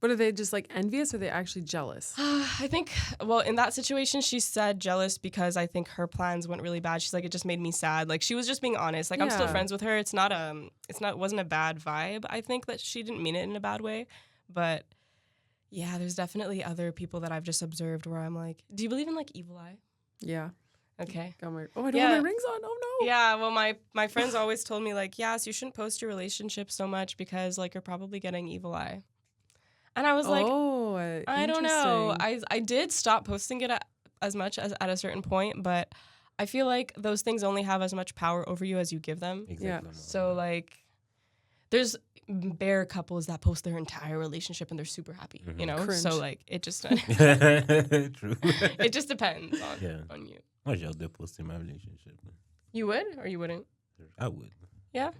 But are they just like envious or are they actually jealous? I think, well, in that situation, she said jealous because I think her plans went really bad. She's like, it just made me sad. Like, she was just being honest. Like, I'm still Yeah. friends with her. It wasn't a bad vibe. I think that she didn't mean it in a bad way. But yeah, there's definitely other people that I've just observed where I'm like, do you believe in like evil eye? Yeah. Okay. I don't have Yeah. my rings on. Oh no. Yeah, well, my friends always told me, like, yes, you shouldn't post your relationship so much because, like, you're probably getting evil eye. And I was like, I don't know. I did stop posting it as much as at a certain point, but I feel like those things only have as much power over you as you give them. Exactement. So, like, there's bare couples that post their entire relationship and they're super happy, you know? Cringe. So, like, it just True. it just depends on you. Moi, j'ai hâte de poster ma relationship. You would or you wouldn't? I would. Yeah?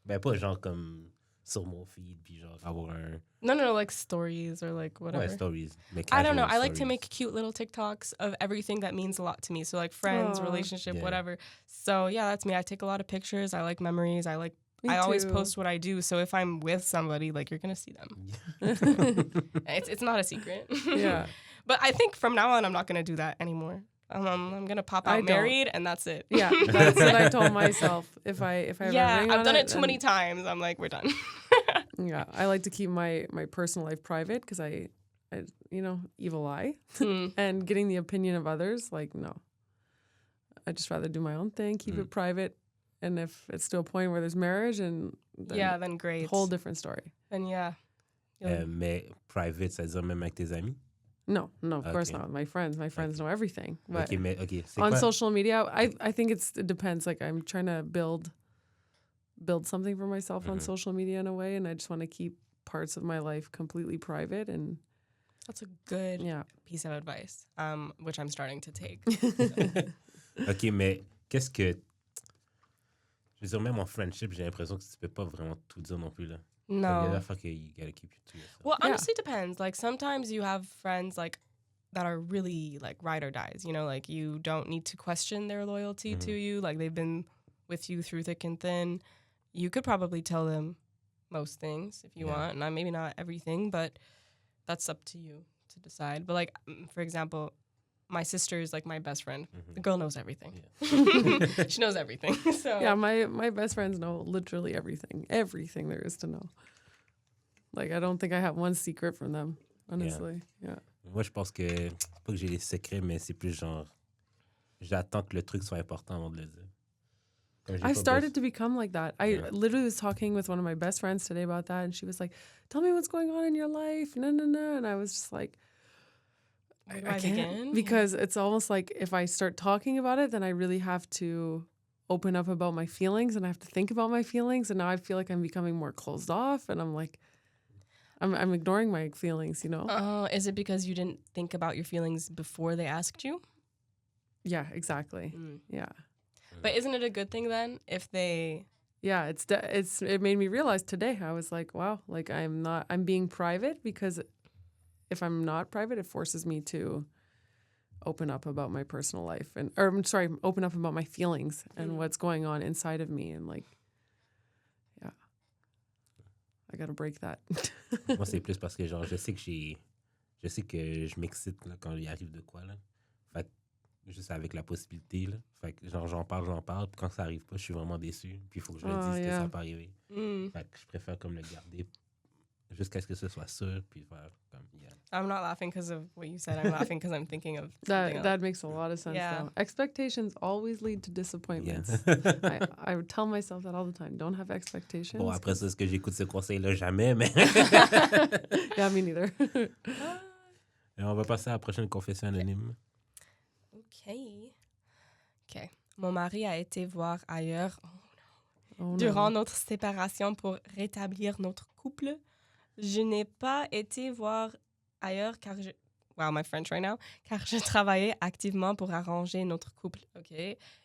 Ben, pas genre comme sur mon feed, puis genre avoir un... No, like stories or like whatever. Ouais, stories. I don't know. casual I like to stories. make cute little TikToks of everything that means a lot to me. So like friends, Aw. relationship, Yeah. whatever. So yeah, that's me. I take a lot of pictures. I like memories. Me I always too. post what I do. So if I'm with somebody, like you're gonna see them. It's not a secret. Yeah. But I think from now on, I'm not gonna do that anymore. I'm gonna pop I out don't. married, and that's it. Yeah. That's what I told myself. If I have Yeah, a ring I've on done it then- too many times. I'm like, we're done. Yeah. I like to keep my personal life private because I evil eye. Hmm. And getting the opinion of others, like, no. I'd just rather do my own thing, keep it private. And if it's to a point where there's marriage, and then Yeah, then great. whole different story. Then yeah. Mais private, ça veut dire même avec tes amis? No, of course Okay. not. My friends know everything. But OK, mais OK. C'est on quoi? social media, I think it depends. Like, I'm trying to build something for myself on social media in a way, and I just want to keep parts of my life completely private. And That's a good yeah, piece of advice, which I'm starting to take. OK, mais qu'est-ce que... Je veux dire, même en friendship, j'ai l'impression que tu peux pas vraiment tout dire non plus, là. Comme il y a No. des affaires que you gotta keep it to yourself. Well, Yeah. honestly, it depends. Like sometimes you have friends like that are really like ride or dies. You know, like you don't need to question their loyalty to you. Like they've been with you through thick and thin. You could probably tell them most things if you Yeah. want. Not maybe not everything, but that's up to you to decide. But like for example, my sister is like my best friend. The girl knows everything. She knows everything. So yeah. My best friends know literally everything there is to know. Like, I don't think I have one secret from them, honestly. Yeah. Moi, je pense que... C'est pas que j'ai des secrets, mais c'est plus genre... J'attends que le truc soit important avant de le dire. Comme j'ai I've pas started to become like that. I Yeah. literally was talking with one of my best friends today about that, and she was like, "Tell me what's going on in your life." No. And I was just like, Where do I I can't, begin? because it's almost like if I start talking about it, then I really have to open up about my feelings, and I have to think about my feelings, and now I feel like I'm becoming more closed off, and I'm like, I'm ignoring my feelings, you know? Oh, is it because you didn't think about your feelings before they asked you? Yeah, exactly. Mm. Yeah. But isn't it a good thing then if they... Yeah, it made me realize today. I was like, wow, like I'm being private, because if I'm not private, it forces me to open up about my personal life open up about my feelings and what's going on inside of me, and like, yeah, I gotta break that. Moi, c'est plus parce que genre, je sais que je m'excite là, quand il arrive de quoi, là. Fait que juste avec la possibilité, là. Fait que genre, j'en parle, puis quand ça arrive pas, je suis vraiment déçu. Puis il faut que je le dise que yeah. ça peut arriver. Mm. Fait que je préfère comme le garder jusqu'à ce que ce soit sûr, puis faire comme, yeah. I'm not laughing because of what you said. I'm laughing because I'm thinking of something That makes a lot of sense. Yeah. Though. Expectations always lead to disappointments. Yeah. I would tell myself that all the time. Don't have expectations. Bon, après ça, est-ce que j'écoute ce conseil-là? Jamais, mais... Yeah, me neither. Et on va passer à la prochaine confession anonyme. OK. Mon mari a été voir ailleurs Oh, no. durant notre séparation pour rétablir notre couple. Je n'ai pas été voir ailleurs car je... Wow, my French right now. Car je travaillais activement pour arranger notre couple. OK.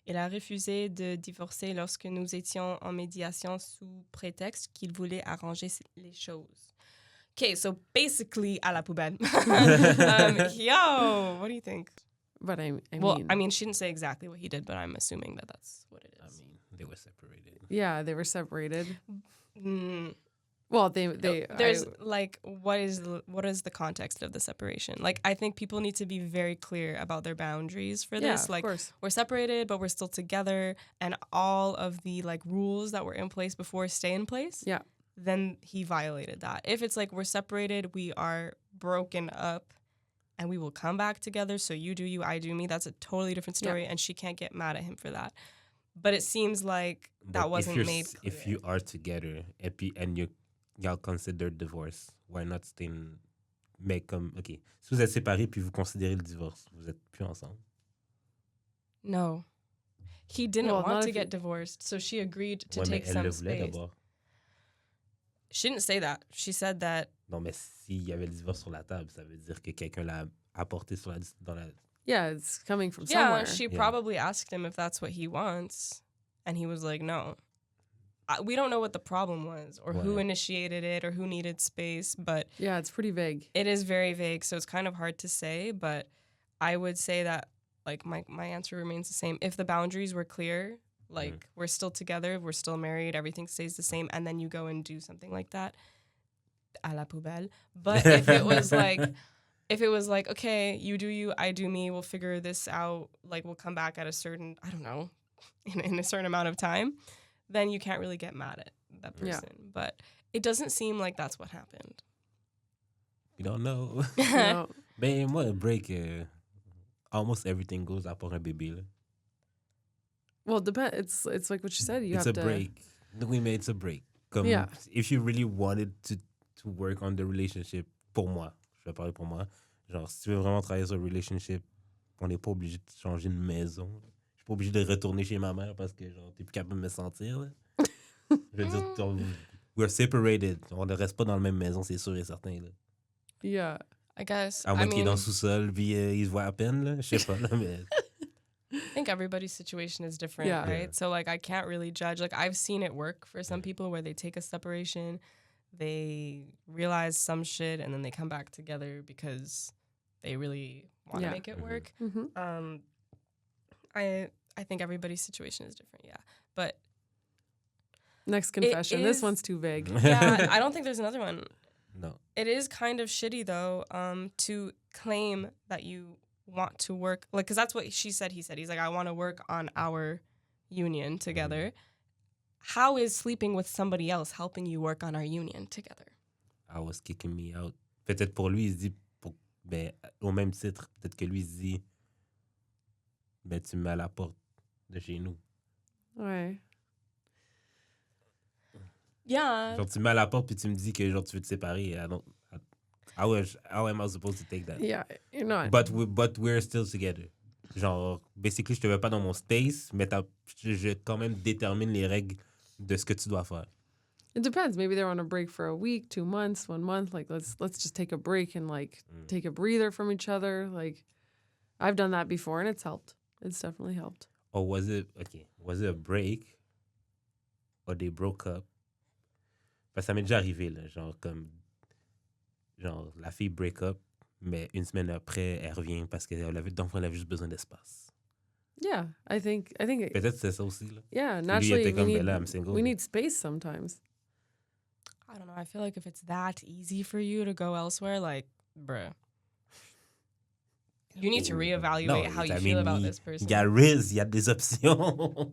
Il a refusé de divorcer lorsque nous étions en médiation sous prétexte qu'il voulait arranger les choses. OK, so basically à la poubelle. Yo, what do you think? But I Well, mean, I mean, she didn't say exactly what he did, but I'm assuming that that's what it I is. mean, they were separated. yeah, they were separated. Mm, Well, they there's like what is the context of the separation? Like I think people need to be very clear about their boundaries for this. Like of course. we're separated, but we're still together, and all of the like rules that were in place before stay in place. Yeah. Then he violated that. If it's like we're separated, we are broken up, and we will come back together. So you do you, I do me. That's a totally different story, and she can't get mad at him for that. But it seems like that wasn't made clear. If you are together and y'all consider divorce, why not stay in... Mais comme, OK, si vous êtes séparés puis vous considérez le divorce, vous êtes plus ensemble? No. He didn't Well, want not to if get divorced, so she agreed to Ouais, take mais elle some le voulait space. d'abord. She didn't say that. She said that... Non, mais s'il y avait le divorce sur la table, ça veut dire que quelqu'un l'a apporté dans la... Yeah, it's coming from Yeah, somewhere. she probably asked him if that's what he wants, and he was like, no. We don't know what the problem was or who initiated it or who needed space, but... Yeah, it's pretty vague. It is very vague, so it's kind of hard to say, but I would say that, like, my answer remains the same. If the boundaries were clear, like, we're still together, we're still married, everything stays the same, and then you go and do something like that, à la poubelle. But if it was like, okay, you do you, I do me, we'll figure this out, like, we'll come back at a certain, I don't know, in a certain amount of time, then you can't really get mad at that person. Yeah. But it doesn't seem like that's what happened. You don't know. No. Ben, moi, un break, almost everything goes à part un bébé, là. Well, it depends. It's like what you said. You It's have a to... break. Oui, mais it's a break. Comme, Yeah. if you really wanted to work on the relationship, pour moi, je vais parler pour moi, genre, si tu veux vraiment travailler sur le relationship, on n'est pas obligé de changer de maison. Je suis pas obligé de retourner chez ma mère parce que, genre, t'es plus capable de me sentir, là. Je veux dire, we're separated. On ne reste pas dans la même maison, c'est sûr et certain, là. Yeah. I guess. À moins qu'il est dans mean, le sous-sol, puis il se voit à peine, là. Je sais pas, là, mais... I think everybody's situation is different, Yeah. right? Yeah. So, like, I can't really judge. Like, I've seen it work for some people where they take a separation, they realize some shit, and then they come back together because they really want to Yeah. make it work. Mm-hmm. I think everybody's situation is different, yeah. But Next confession. This is- one's too vague. yeah, I don't think there's another one. No. It is kind of shitty though, to claim that you want to work, like, because that's what she said. He said, he's like, I want to work on our union together. How is sleeping with somebody else helping you work on our union together? I was kicking me out. Peut-être pour lui, il se dit, ben, au même titre, peut-être que lui, il se dit, ben, tu me mets à la porte de chez nous. Ouais. Yeah. Genre, tu me mets à la porte puis tu me dis que genre, tu veux te séparer. How am I supposed to take that? Yeah, you're not. But we're still together. Genre, basically, je te veux pas dans mon space, mais je quand même détermine les règles de ce que tu dois faire. It depends. Maybe they're on a break for a week, 2 months, 1 month. Like, let's just take a break and, like, take a breather from each other. Like, I've done that before, and it's helped. It's definitely helped. Or was it a break? Or they broke up? Parce que ça m'est déjà arrivé, là, genre, la fille break up, mais une semaine après, elle revient parce qu'elle avait juste besoin d'espace. Yeah, I think. Peut-être c'est ça aussi, là. Yeah, Lui naturally, était comme, ben là, I'm single. we need space sometimes. I don't know. I feel like if it's that easy for you to go elsewhere, like, bruh, you need to reevaluate how you feel about this person. Il y a Riz, il y a des options.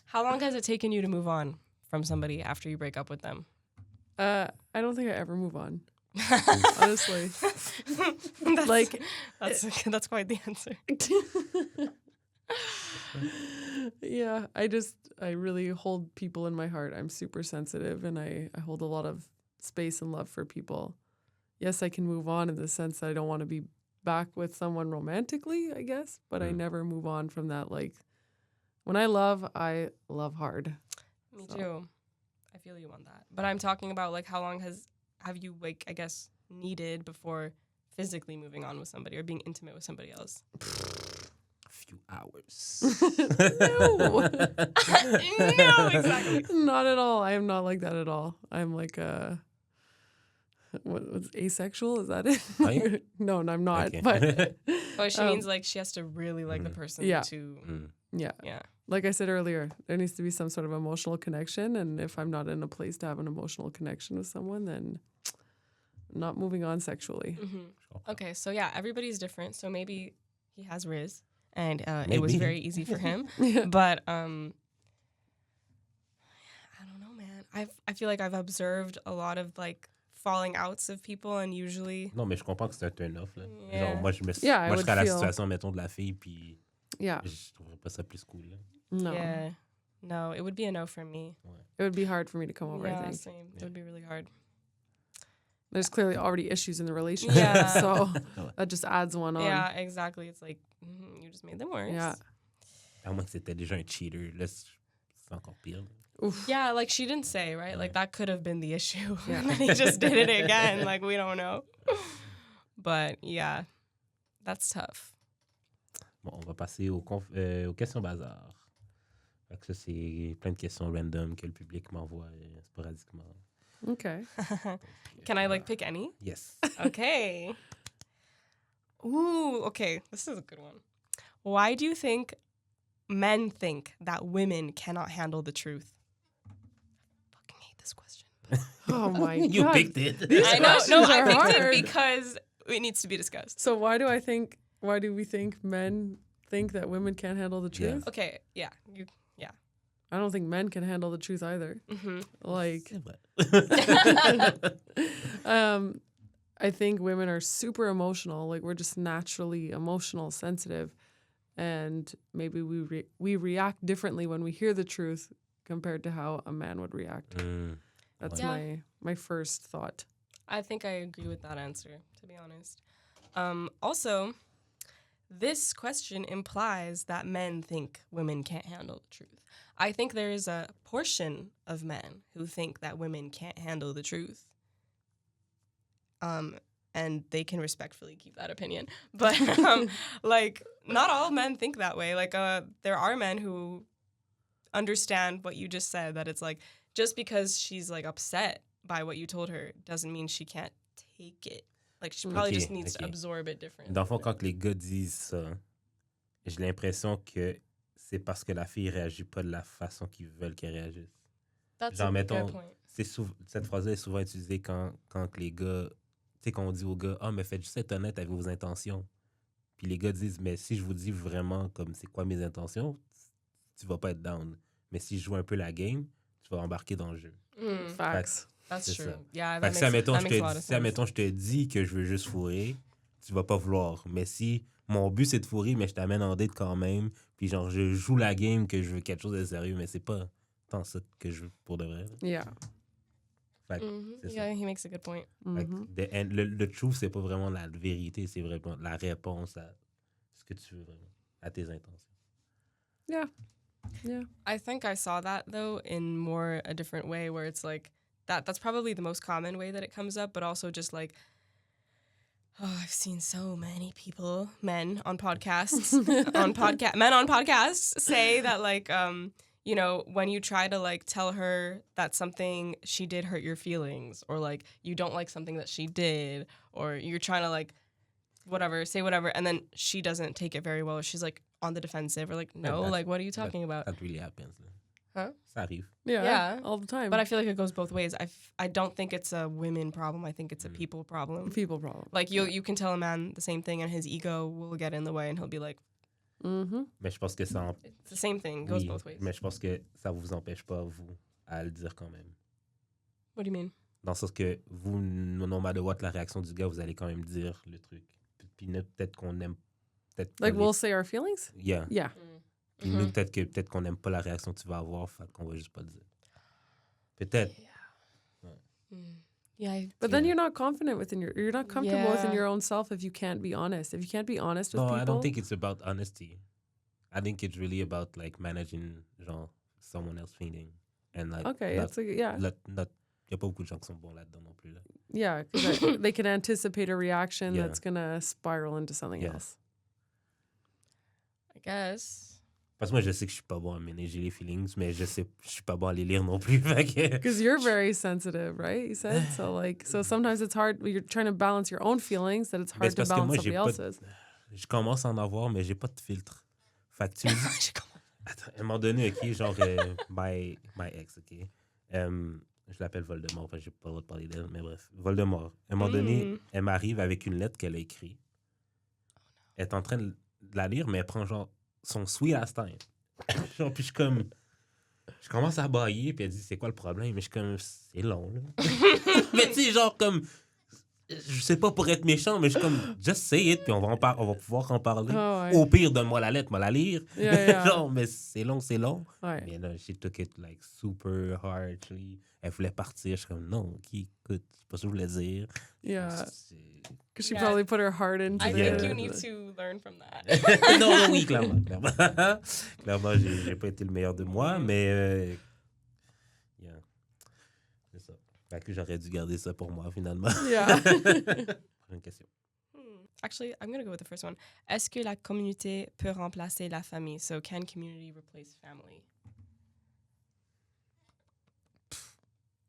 How long has it taken you to move on from somebody after you break up with them? I don't think I ever move on. Honestly. That's quite the answer. Yeah, I really hold people in my heart. I'm super sensitive, and I hold a lot of space and love for people. Yes, I can move on in the sense that I don't want to be back with someone romantically, I guess, but I never move on from that. Like, when I love hard. Me too. I feel you on that. But I'm talking about, like, how long have you, like, I guess, needed before physically moving on with somebody or being intimate with somebody else? A few hours. No. No, exactly. Not at all. I am not like that at all. I'm like what's asexual? Is that it? Are you? No, I'm not. Okay. But Oh, she means, like, she has to really like the person Yeah. to... Yeah. Yeah. Like I said earlier, there needs to be some sort of emotional connection. And if I'm not in a place to have an emotional connection with someone, then I'm not moving on sexually. Okay, so yeah, everybody's different. So maybe he has Riz, and it was Maybe. very easy for him. Yeah. But I don't know, man. I feel like I've observed a lot of like falling outs of people, and usually Non, mais je comprends que c'est un turn-off. Là. Yeah. Genre, moi, Yeah, I moi je would serais à la feel- situation, mettons, de la fille, puis Yeah. je trouverais pas ça plus cool. Là. No. yeah, no, it would be a no for me. It would be hard for me to come over, I Yeah, think. same. It would be really hard. There's clearly already issues in the relationship. Yeah. So that just adds one on. Yeah, exactly. It's like you just made them worse. Yeah. À moins que c'était déjà un cheater, là, c'est encore pire. Oof. Yeah, like she didn't say, right? Like that could have been the issue. Yeah. And then he just did it again. Like we don't know. But yeah, that's tough. Bon, on va passer aux questions bazar. Fait que ça, c'est plein de questions random que le public m'envoie sporadiquement. Okay. Can I like pick any? Yes. Okay. Ooh, okay. This is a good one. Why do you think men think that women cannot handle the truth? I fucking hate this question. Oh my You God. picked it. These I know. No, questions I are picked hard. it because it needs to be discussed. So why do we think men think that women can't handle the Yeah. truth? Okay, yeah. I don't think men can handle the truth either. Mm-hmm. Like, C'est vrai. I think women are super emotional. Like, we're just naturally emotional, sensitive, and maybe we react differently when we hear the truth compared to how a man would react. That's Yeah. my first thought. I think I agree with that answer, to be honest. Also, this question implies that men think women can't handle the truth. I think there is a portion of men who think that women can't handle the truth. And they can respectfully keep that opinion. But, like, not all men think that way. Like, there are men who understand what you just said, that it's like, just because she's, like, upset by what you told her doesn't mean she can't take it. Like, she probably just needs to absorb it differently. Dans le fond, quand les gars disent ça, j'ai l'impression que c'est parce que la fille réagit pas de la façon qu'ils veulent qu'elle réagisse. That's Genre, a mettons, good point. cette phrase-là est souvent utilisée quand les gars, tu sais, quand on dit aux gars, mais faites juste être honnête avec vos intentions. Puis les gars disent, mais si je vous dis vraiment comme c'est quoi mes intentions, tu vas pas être down. Mais si je joue un peu la game, tu vas embarquer dans le jeu. Facts. That's c'est true. ça. Yeah, Fait that que makes, si, that makes a lot of si, sense. admettons, je te dis que je veux juste fourrer, tu vas pas vouloir. Mais si mon but, c'est de fourrer, mais je t'amène en date quand même, puis genre, je joue la game que je veux quelque chose de sérieux, mais c'est pas tant ça que je veux pour de vrai. Yeah. Fait que c'est ça. Yeah, he makes a good point. Fait que le truth, c'est pas vraiment la vérité, c'est vraiment la réponse à ce que tu veux vraiment, à tes intentions. Yeah. Yeah. I think I saw that though in more a different way, where it's like that's probably the most common way that it comes up, but also just like, oh, I've seen so many people, men on podcasts, men on podcasts say that like, you know, when you try to like tell her that something she did hurt your feelings, or like you don't like something that she did, or you're trying to like say whatever, and then she doesn't take it very well. She's like on the defensive, or like, no, like, what are you talking about? That really happens. Huh? Ça arrive. Yeah. Yeah. All the time. But I feel like it goes both ways. I don't think it's a women problem. I think it's a people problem. People problem. Like you can tell a man the same thing, and his ego will get in the way, and he'll be like, Mais je pense que ça... it's the same thing. It goes Oui, both ways. mais je pense que ça vous empêche pas, vous, à le dire quand même. What do you mean? Dans le sens que vous, no matter what, la réaction du gars, vous allez quand même dire le truc. Puis peut-être qu'on aime... Like, we'll say our feelings? Yeah. Yeah. Puis nous, peut-être qu'on n'aime pas la réaction que tu vas avoir, fait qu'on va juste pas le dire. Peut-être. Yeah. But then you're not confident you're not comfortable within Yeah. your own self if you can't be honest. If you can't be honest with No, people. I don't think it's about honesty. I think it's really about like managing genre someone else's feeling. And like Okay, not, it's like, yeah. y a pas beaucoup de gens qui sont bons là-dedans non plus. Là. Yeah, because they can anticipate a reaction Yeah. that's going to spiral into something Yeah. else. I guess. Parce que moi, je sais que je suis pas bon à manager les feelings, mais je suis pas bon à les lire non plus. Fait que... Because you're very sensitive, right? You said so sometimes it's hard. You're trying to balance your own feelings. That it's Ben, hard c'est to parce que balance moi, somebody else's. je commence à en avoir, mais j'ai pas de filtre. Fait que tu me dis, Attends, à un moment donné, OK, genre, my ex, OK? Je l'appelle Voldemort, parce que j'ai pas le droit de parler d'elle, mais bref. Voldemort. À un moment donné, elle m'arrive avec une lettre qu'elle a écrite. Elle est en train de la lire, mais elle prend, genre, son sweet ass time. Genre, puis je commence à bailler, puis elle dit, c'est quoi le problème? Mais je suis comme, c'est long, là. Mais tu sais, genre, comme, je sais pas pour être méchant, mais je suis comme, just say it, puis on va pouvoir en parler. Ah ouais. Au pire, donne-moi la lettre, moi la lire. Yeah. Genre, mais c'est long. Ouais. Mais là, she took it, like, super hardly. Elle voulait partir. Je suis comme, non, OK, écoute, c'est pas ça que je voulais dire. Yeah. C'est- Because she Yeah. probably put her heart into I it. think Yeah. you need to learn from that. non, oui, clairement. Clairement, j'ai pas été le meilleur de moi, mais yeah. C'est ça. Fait que j'aurais dû garder ça pour moi, finalement. Yeah. Prochaine question. Actually, I'm going to go with the first one. Est-ce que la communauté peut remplacer la famille? So, can community replace family?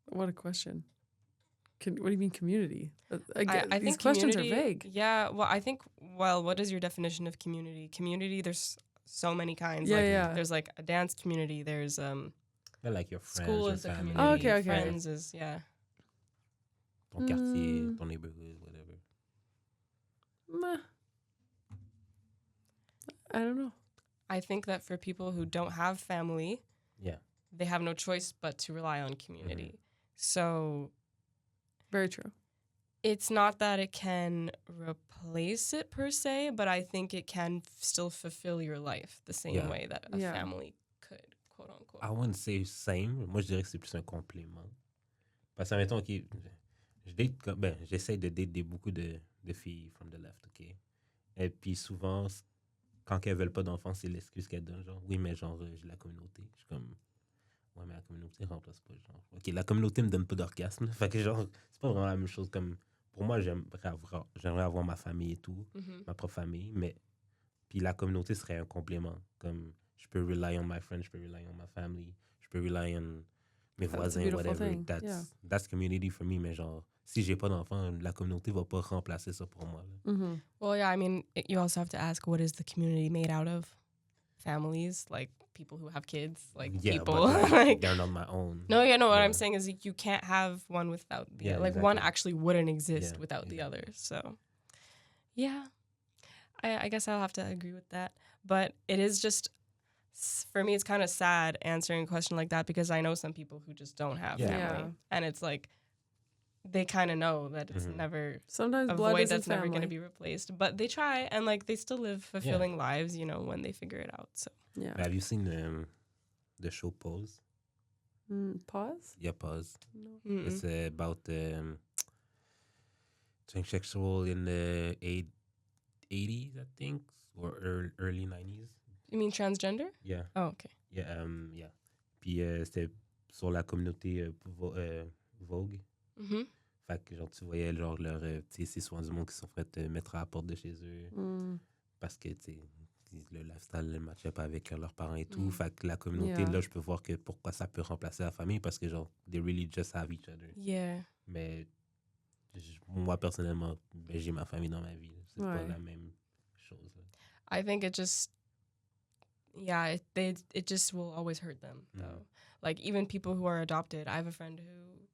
What a question. What do you mean community? I These think questions are community- vague. Yeah, well, what is your definition of community? Community, there's so many kinds. Yeah, like, yeah. There's like a dance community. There's But like your friends, school your is a family, community. Oh, okay. Friends is, yeah. ton quartier, ton neighborhood, whatever. Meh. I don't know. I think that for people who don't have family, Yeah. they have no choice but to rely on community. So Very true. it's not that it can replace it per se, but I think it can still fulfill your life the same Yeah. way that a Yeah. family could, quote unquote. I wouldn't say same. Moi, je dirais que c'est plus un complément. Parce que, mettons, OK, j'essaie de dater beaucoup de filles from the left, OK? Et puis souvent, quand elles veulent pas d'enfants, c'est l'excuse qu'elles donnent. Genre, oui, mais genre, j'ai la communauté. Je suis comme, ouais, mais la communauté remplace pas. Genre, OK, la communauté me donne pas d'orgasme. Fait que, genre, c'est pas vraiment la même chose. Comme, pour moi, j'aimerais avoir ma famille et tout, Mhm. ma propre famille, mais puis la communauté serait un complément. Comme, je peux rely on my friends, je peux rely on my family, je peux rely on mes That's a voisins, beautiful whatever. thing, yeah. That's community for me, mais genre, si j'ai pas d'enfant, la communauté va pas remplacer ça pour moi. Là. Mm-hmm. Well, yeah, I mean, you also have to ask, what is the community made out of? Families, like people who have kids, like Yeah, people. but like, they're not my own. no, yeah, no, what Yeah. I'm saying is like, you can't have one without the Yeah, other. Like one exactly. actually wouldn't exist Yeah, without the exactly. other. So, yeah, I guess I'll have to agree with that. But it is just, for me, it's kind of sad answering a question like that because I know some people who just don't have Yeah. family. Yeah. And it's like, they kind of know that it's Mhm. never Sometimes a blood void isn't that's never going to family. be replaced. But they try, and like they still live fulfilling lives, you know, when they figure it out. So Yeah. Have you seen the show Pause? Pause? Yeah, Pause. No. mm-mm. It's about transsexual in the 80s, I think, or early 90s. You mean transgender? Yeah. Oh, okay. Yeah. Puis c'était sur la communauté Vogue. Mm-hmm. Fait que genre tu voyais genre leur tu sais c'est souvent du monde qui sont fait mettre à la porte de chez eux parce que tu sais le lifestyle ne matchait pas avec leurs parents et tout. Fait que la communauté Yeah. là je peux voir que pourquoi ça peut remplacer la famille parce que genre they really just have each other. Yeah. Mais moi personnellement j'ai ma famille dans ma vie. C'est pas Ouais. la même chose. Là. I think it just, yeah, it just will always hurt them though. Like even people who are adopted. I have a friend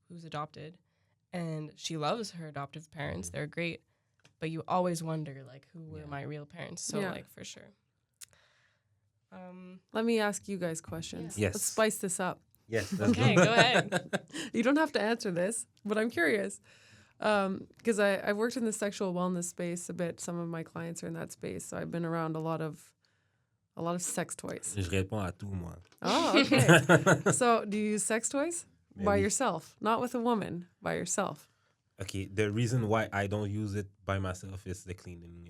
who's adopted, and she loves her adoptive parents. They're great, but you always wonder like who were Yeah. my real parents. So Yeah. like for sure. Let me ask you guys questions. Yes. Let's spice this up. Yes. Okay, go ahead. You don't have to answer this, but I'm curious. Because I've worked in the sexual wellness space a bit. Some of my clients are in that space, so I've been around a lot of sex toys. Je réponds à tout moi. Oh, okay. So, do you use sex toys by Maybe. yourself, not with a woman, by yourself? Okay, the reason why I don't use it by myself is the cleaning.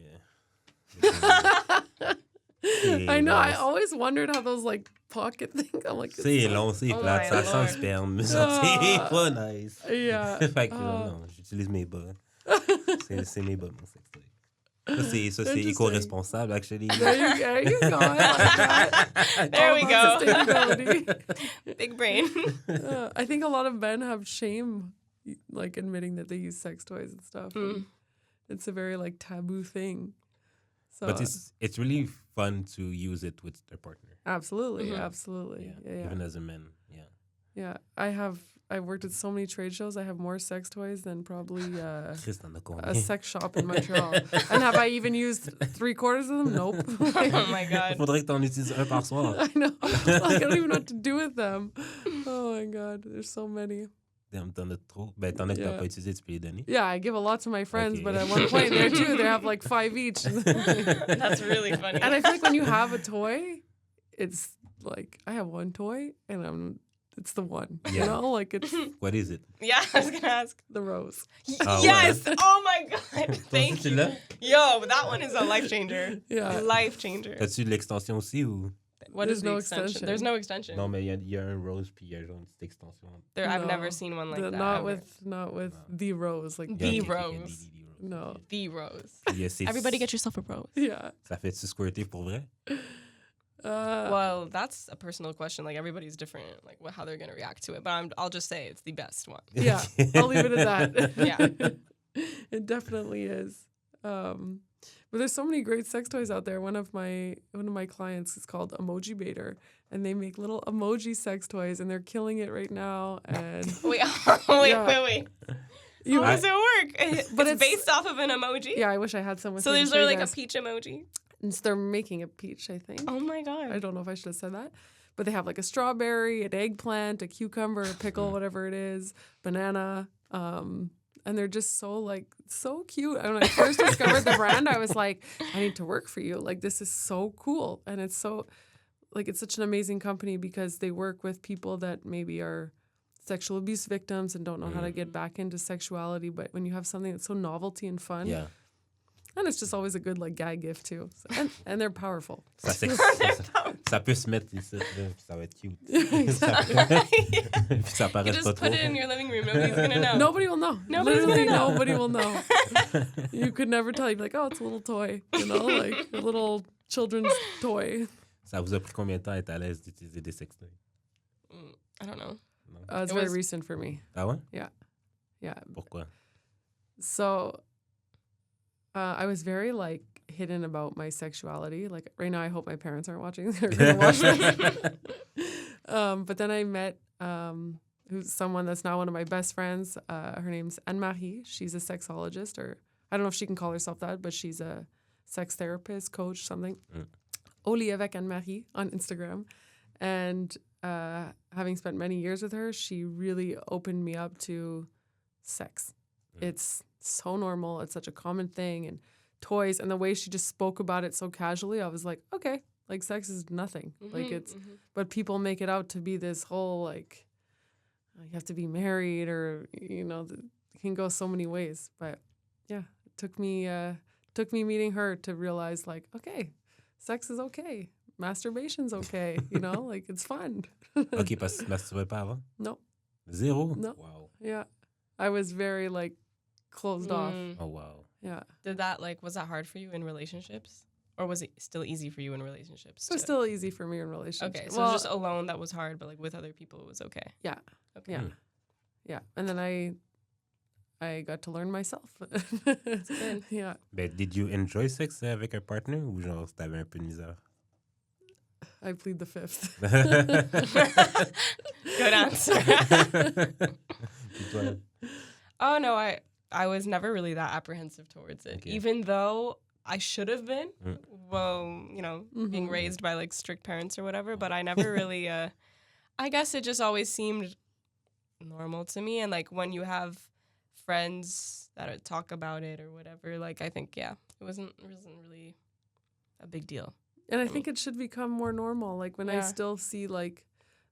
I know. I long. always wondered how those like pocket things. I'm like, C'est long, c'est Oh plate, my ça sent Lord. le sperme. C'est pas nice. Yeah. Fait que non, j'utilise mes bas. C'est mes bas, mon sextoy. Ça, c'est Interesting. éco-responsable, actually. There you go. I like that. There All we about go. sustainability. Big brain. I think a lot of men have shame, like admitting that they use sex toys and stuff. And it's a very like taboo thing. So, But it's really fun to use it with their partner. absolutely, absolutely. Yeah. Even as a man. Yeah. Yeah. I've worked at so many trade shows. I have more sex toys than probably Chris, t'en as a combien? sex shop in Montreal. And have I even used 3/4 of them? Nope. Oh my God. Faudrait que t'en utilises un par soir. I know. Like, I don't even know what to do with them. Oh my God. There's so many. Damn, t'en as trop. Ben, t'en as que t'as Yeah. pas utilisé, tu peux les donner. Yeah, I give a lot to my friends, Okay. but at one point there too, they have like 5 each. That's really funny. And I feel like when you have a toy, it's like I have one toy and it's the one. Yeah. You know, like it's What is it? Yeah, I was gonna ask. the rose. Ah, Yes. ouais. Oh my God. Toi aussi, Thank tu you. l'as? Yo, that one is a life changer. Yeah. Life changer. T'as-tu de l'extension aussi ou? What There's is the no extension? extension. There's no extension. Non, mais il y a un rose puis il y a genre une petite extension. I've No. never seen one like that. Not ever. with the rose. Like The Il y a un- rose. no. The rose. Il y a ces- Everybody get yourself a rose. Yeah. Ça fait-tu squirter pour vrai? Well, that's a personal question. Like everybody's different, like how they're gonna react to it. But I'll just say it's the best one. Yeah. I'll leave it at that. Yeah. It definitely is. But there's so many great sex toys out there. One of my clients is called Emoji Baiter, and they make little emoji sex toys, and they're killing it right now. And Wait, Yeah. wait. you, How does it work? But it's based off of an emoji. yeah, I wish I had some. So there's like a peach emoji. They're making a peach, I think. Oh my I God. don't know if I should have said that. But they have like a strawberry, an eggplant, a cucumber, a pickle, whatever it is, banana. And they're just so cute. And when I first discovered the brand, I was like, I need to work for you. Like, this is so cool. And it's so, like, it's such an amazing company because they work with people that maybe are sexual abuse victims and don't know how to get back into sexuality. But when you have something that's so novelty and fun, Yeah. and it's just always a good, like, gag gift, too. So, and they're powerful. Ça peut se mettre ici, là, puis ça va être cute. Puis ça You paraît pas just trop. put it in your living room. Nobody's gonna know. Nobody will know. Nobody's Literally, gonna know. nobody will know. You could never tell. You'd be like, oh, it's a little toy, you know, like a little children's toy. Ça vous a pris combien de temps à être à l'aise d'utiliser des sextoys? I don't know. It's It very was- recent for me. Ah ouais? Yeah. Pourquoi? So I was very like hidden about my sexuality. Like right now, I hope my parents aren't watching. They're gonna watch this. But then I met who's someone that's now one of my best friends. Her name's Anne-Marie. She's a sexologist, or I don't know if she can call herself that, but she's a sex therapist, coach, something. Avec Anne-Marie on Instagram. And having spent many years with her, she really opened me up to sex. It's so normal. It's such a common thing. And toys, and the way she just spoke about it so casually, I was like, okay, like sex is nothing. Like it's, but people make it out to be this whole like, you have to be married, or you know, it can go so many ways. But yeah, it took me meeting her to realize like, okay, sex is okay, masturbation's okay, you know, like it's fun. OK, parce que tu ne masturbais pas avant? No, Zéro? No. Wow. yeah, I was very like closed off. Oh, wow. Yeah, Was that hard for you in relationships? Or was it still easy for you in relationships? it was still easy for me in relationships. Okay, so Well, just alone that was hard, but like with other people it was okay. yeah. Okay. Yeah. Yeah. And then I got to learn myself. good. Yeah. Ben, did you enjoy sex avec un partner ou genre t'avais un peu de misère? I plead the fifth. Good answer. Puis toi? Oh no, I was never really that apprehensive towards it. Okay. Even though I should have been. Well, you know, being Mhm. raised by like strict parents or whatever, but I never really I guess it just always seemed normal to me, and like when you have friends that talk about it or whatever, like I think it wasn't really a big deal. And I think it should become more normal. Like when I Yeah. still see like,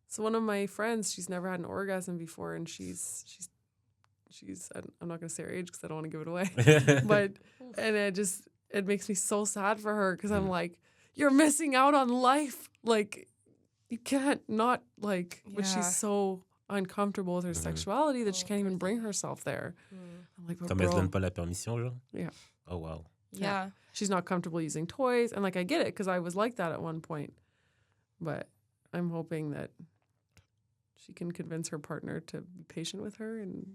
so one of my friends, she's never had an orgasm before, and she's I'm not gonna say her age because I don't want to give it away, but and it makes me so sad for her because I'm like, you're missing out on life. Like you can't not like, but Yeah. she's so uncomfortable with her sexuality that she can't even bring herself there. I'm like, but Comme elle se bro, donne pas la permission, genre? Yeah. Oh, wow. Yeah. she's not comfortable using toys, and like I get it because I was like that at one point, but I'm hoping that she can convince her partner to be patient with her and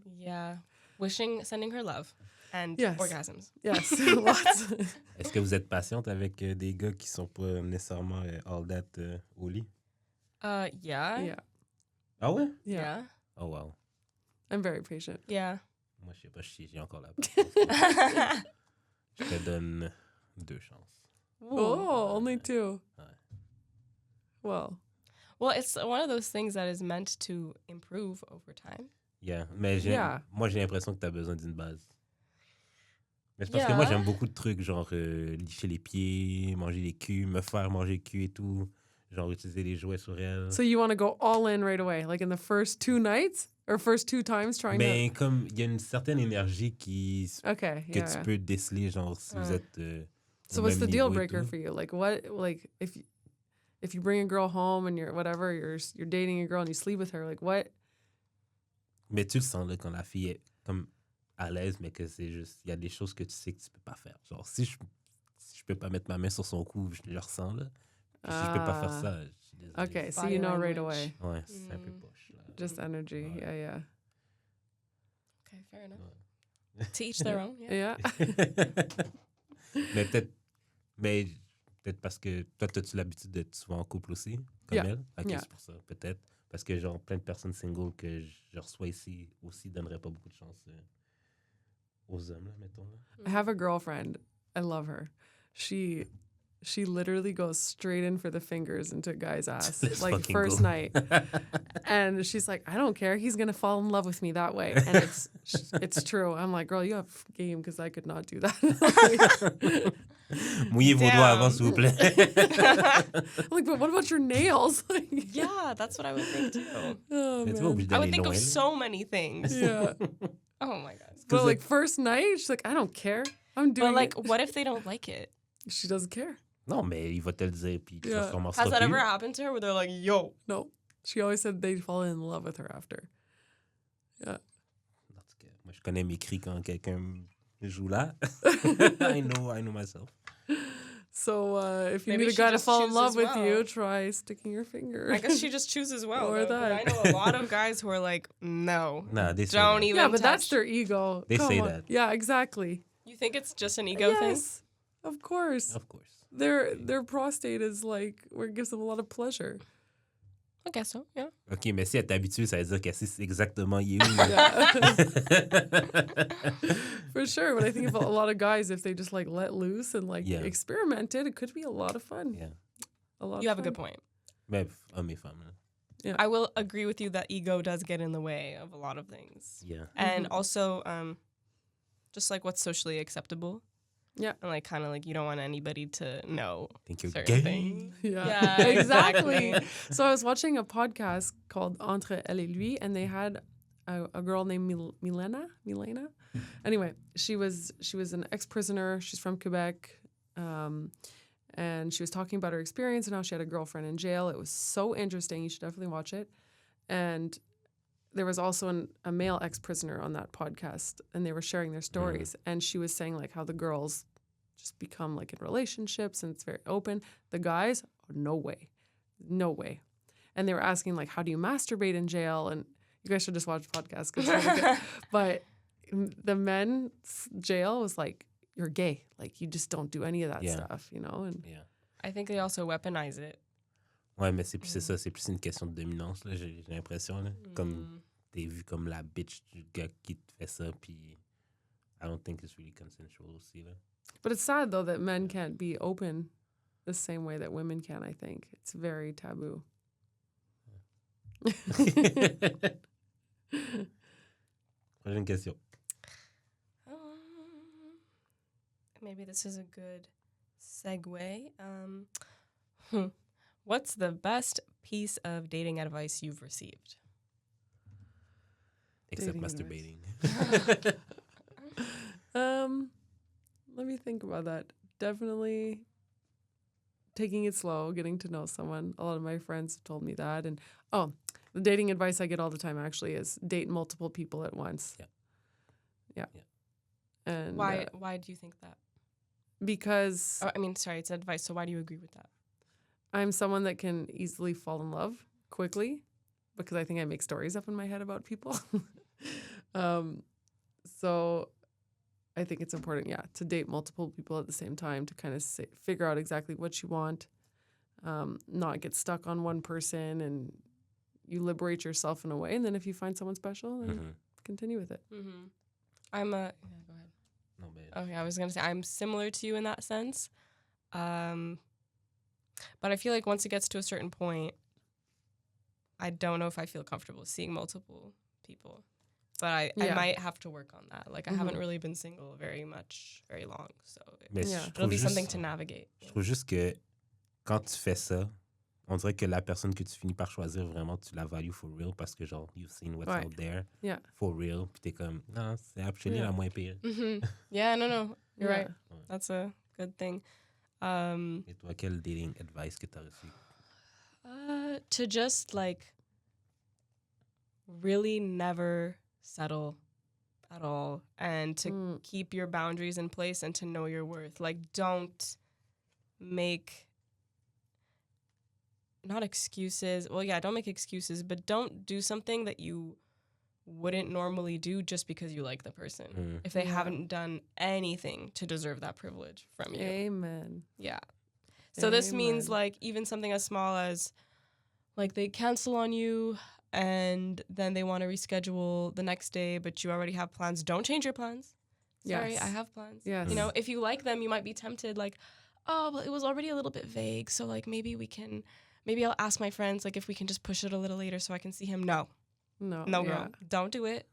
sending her love and Yes. orgasms. yes, lots. Est-ce que vous êtes patiente avec des gars qui sont pas nécessairement all that au lit? Yeah. Yeah, Ah ouais? yeah, Yeah. Oh wow. I'm very patient. Yeah. Moi, je sais pas, j'ai encore la patience. Je te donne 2 chances. Oh, only 2. Ouais. Well, Well, it's one of those things that is meant to improve over time. Yeah. Mais moi, j'ai l'impression que tu as besoin d'une base. Mais c'est parce que moi, Yeah. j'aime beaucoup de trucs, genre licher les pieds, manger les culs, me faire manger le cul et tout. Genre utiliser les jouets sur elle. so you want to go all in right away, like in the first 2 nights or first 2 times trying Mais comme il y a une certaine énergie to. Okay, que yeah. tu peux déceler, genre si vous êtes. So au what's même the deal niveau et breaker tout. for you? Like what? Like if you bring a girl home and you're whatever, you're dating a girl and you sleep with her, like what? Mais tu le sens là quand la fille est comme à l'aise, mais que c'est juste, il y a des choses que tu sais que tu peux pas faire. Genre si je peux pas mettre ma main sur son cou, je le ressens là. Puis si je peux pas faire ça, je suis désolé. Okay, so Body you know right language. away. Ouais, c'est un peu poche là. Just energy. Ouais. Yeah, Okay, fair enough. To each their own. yeah. Yeah. Yeah. mais peut-être parce que toi, as-tu l'habitude d'être souvent en couple aussi, comme Yeah. elle? Ok, Yeah. c'est pour ça, peut-être. Parce que genre plein de personnes singles que je reçois ici aussi donneraient pas beaucoup de chance aux hommes, là, mettons. Là. I have a girlfriend. I love her. She literally goes straight in for the fingers into a guy's ass, Let's like fucking first go. night. And she's like, I don't care. He's gonna fall in love with me that way, and it's true. I'm like, girl, you have game because I could not do that. Mouillez vos doigts avant, Damn. s'il vous plaît. I'm like, but what about your nails? Like, Yeah, that's what I would think too. oh, Mais tu vas man. obligé I d'aller would think loin. of là. so many things. Yeah, Oh my god. but like first night, she's like, I don't care. I'm doing But like, it. what if they don't like it? She doesn't care. Non, mais il va te le dire, puis tu Yeah. recommenceras Has that plus. ever happened to her where they're like, yo? No, she always said they'd fall in love with her after. En tout cas, moi, je connais mes cris quand quelqu'un joue là. I know myself. So if you Maybe need a she guy to just fall in love chooses with you, well. try sticking your finger. I guess she just chooses well. Or though, but that. I know a lot of guys who are like, no. Nah, they say Don't that. even Yeah, but that's touch. their ego. They Come say on. that. Yeah, exactly. You think it's just an ego thing? Yes, of course. Of course. Their prostate is like where it gives them a lot of pleasure. I guess so, yeah. OK, mais si elle est habituée, ça veut dire qu'elle sait exactement il est où. Yeah. For sure. But I think if a lot of guys, if they just like let loose and like Yeah. experiment it could be a lot of fun. Yeah. A lot. You of have a fun. good point. Mais hommes et femmes. Là. I will agree with you that ego does get in the way of a lot of things. Yeah. And also, just like what's socially acceptable. Yeah. And like kind of like you don't want anybody to know Think you're certain gay. things. Yeah, Yeah, exactly. exactly. So I was watching a podcast called Entre elle et lui, and they had a girl named Milena. Anyway, she was an ex-prisoner. She's from Quebec, and she was talking about her experience and how she had a girlfriend in jail. It was so interesting. You should definitely watch it. And there was also a male ex-prisoner on that podcast, and they were sharing their stories. And she was saying like how the girls just become like in relationships and it's very open. The guys, no way. And they were asking like, how do you masturbate in jail? And you guys should just watch the podcast. 'Cause it's really good. But the men's jail was like, you're gay. Like you just don't do any of that Yeah. stuff, you know? And Yeah. I think they also weaponize it. Ouais, mais c'est ça, c'est plus une question de dominance, là, j'ai l'impression. Là. Comme t'es vu comme la bitch du gars qui te fait ça, puis I don't think it's really consensual aussi. Là. but it's sad though that men can't be open the same way that women can, I think. It's very taboo. Prochaine question. Maybe this is a good segue. What's the best piece of dating advice you've received? Except Dating masturbating. Let me think about that. Definitely taking it slow, getting to know someone. A lot of my friends have told me that. And the dating advice I get all the time actually is date multiple people at once. Yeah. And Why do you think that? because Oh, I mean, sorry, it's advice. So why do you agree with that? I'm someone that can easily fall in love quickly. because I think I make stories up in my head about people. So I think it's important, to date multiple people at the same time to kind of figure out exactly what you want, not get stuck on one person, and you liberate yourself in a way. And then if you find someone special, then continue with it. Mm-hmm. I'm a... Yeah, go ahead. No, but Okay, I was going to say, I'm similar to you in that sense. But I feel like once it gets to a certain point, I don't know if I feel comfortable seeing multiple people. But I might have to work on that. Like, I haven't really been single very long. So it'll be something to navigate. Je trouve juste que quand tu fais ça, on dirait que la personne que tu finis par choisir, vraiment, tu la values for real parce que, genre, you've seen what's out there for real. Puis t'es comme, non, c'est actually la moins pire. Mm-hmm. Yeah, no. You're right. That's a good thing. Et toi, quel dating advice que t'as reçu? To just, like, really never settle at all, and to keep your boundaries in place and to know your worth. Like, don't make not excuses. Well, don't make excuses, but don't do something that you wouldn't normally do just because you like the person if they haven't done anything to deserve that privilege from you. Amen. Yeah. So this means, like, even something as small as, like, they cancel on you and then they want to reschedule the next day, but you already have plans. Don't change your plans. Sorry, I have plans. Yes. You know, if you like them, you might be tempted, like, oh, well, it was already a little bit vague, so, like, maybe I'll ask my friends, like, if we can just push it a little later so I can see him. No, girl. Don't do it.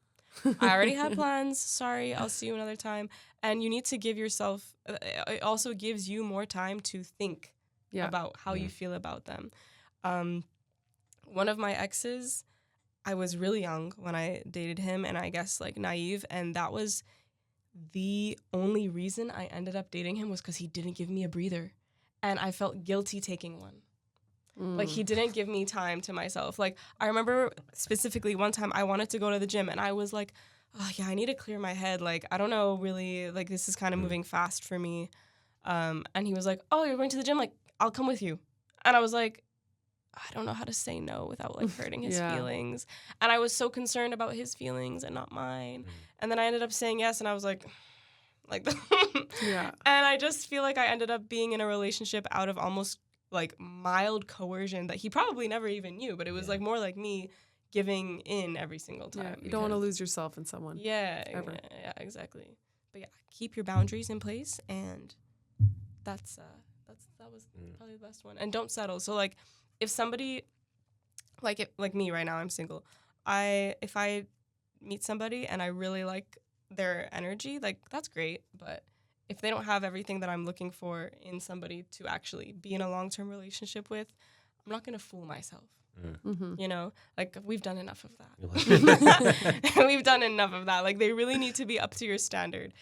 I already had plans. Sorry, I'll see you another time. And you need to give yourself, it also gives you more time to think about how you feel about them. One of my exes, I was really young when I dated him, and I guess, like, naive, and that was the only reason I ended up dating him was because he didn't give me a breather. And I felt guilty taking one. Like, he didn't give me time to myself. Like, I remember specifically one time I wanted to go to the gym, and I was like, oh, yeah, I need to clear my head. Like, I don't know, really, like, this is kind of moving fast for me. And he was like, oh, you're going to the gym? Like, I'll come with you. And I was like, I don't know how to say no without, like, hurting his feelings. And I was so concerned about his feelings and not mine. And then I ended up saying yes, and I was like And I just feel like I ended up being in a relationship out of almost, like, mild coercion that he probably never even knew, but it was like more like me giving in every single time. You don't want to lose yourself in someone. Ever. Yeah, exactly. But keep your boundaries in place, and that was probably the best one. And don't settle. So, like, if somebody, like me right now, I'm single. If I meet somebody and I really like their energy, like, that's great. But if they don't have everything that I'm looking for in somebody to actually be in a long-term relationship with, I'm not going to fool myself. You know, like, we've done enough of that. We've done enough of that. Like, they really need to be up to your standard,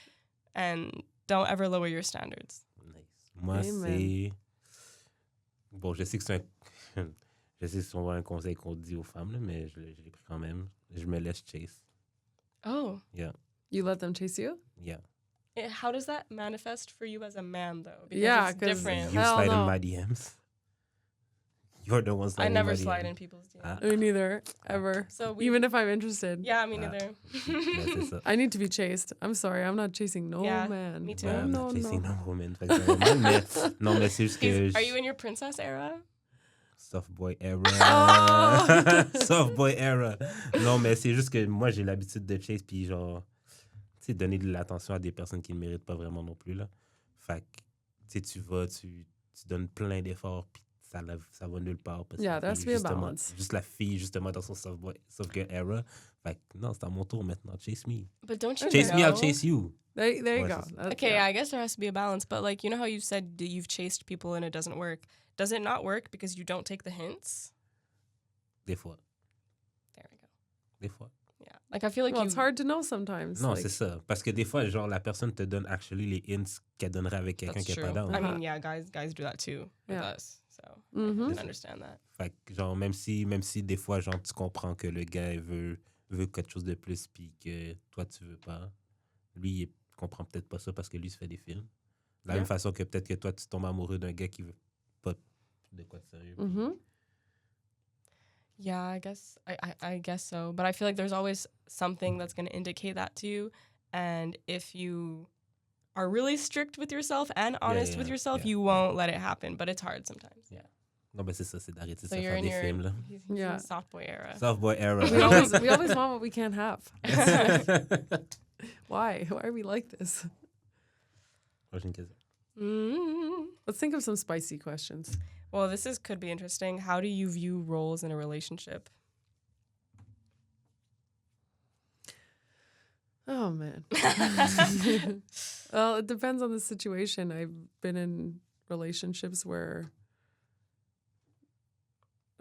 and don't ever lower your standards. Nice. Moi, c'est... Bon, je sais que c'est souvent un conseil qu'on dit aux femmes, là, mais je l'ai pris quand même. Je me laisse chase. Oh. Yeah. You let them chase you? Yeah. How does that manifest for you as a man, though? Because it's different. You slide in my DMs. You're the one sliding I never in my slide DMs. in people's DMs. Me neither, ever. So even if I'm interested. Yeah, me neither. C'est ça. I need to be chased. I'm sorry, I'm not chasing no man. Me too. I'm not chasing no woman. Fait que c'est normal, mais non, mais c'est juste que... Are you in your princess era? Soft boy era. Soft boy era. Non, mais c'est juste que moi, j'ai l'habitude de chase, puis genre, tu sais, donner de l'attention à des personnes qui ne méritent pas vraiment non plus, là. Fait que, tu sais, tu vas, tu donnes plein d'efforts, puis ça va nulle part. Parce Yeah, there has to be a balance. Juste la fille, justement, dans son soft girl era. Fait que, non, c'est à mon tour maintenant. Chase me. But don't you Chase know? me, I'll chase you. There you go. Okay, I guess there has to be a balance. But, like, you know how you said that you've chased people and it doesn't work? Does it not work because you don't take the hints? Des fois. There we go. Des fois. Yeah. Like, I feel like it's hard to know sometimes. Non, like, c'est ça. Parce que des fois, genre, la personne te donne actually les hints qu'elle donnerait avec quelqu'un qui est pas down. I mean, yeah, guys do that too with us. So I can understand that. Fait que, genre, même si des fois, genre, tu comprends que le gars veut quelque chose de plus puis que toi, tu veux pas, lui, il comprend peut-être pas ça parce que lui, il se fait des films. De la même façon que peut-être que toi, tu tombes amoureux d'un gars qui veut pas de quoi de sérieux. Yeah, I guess so. But I feel like there's always something that's going to indicate that to you. And if you are really strict with yourself and honest with yourself, you won't let it happen. But it's hard sometimes. Yeah. Non, ben c'est ça, c'est d'arrêter So de se you're faire in des your films, là. he's Yeah. in soft boy era. Soft boy era. We always want what we can't have. Why? Why are we like this? Prochaine question. Let's think of some spicy questions. Well, could be interesting. How do you view roles in a relationship? Oh, man. Well, it depends on the situation. I've been in relationships where...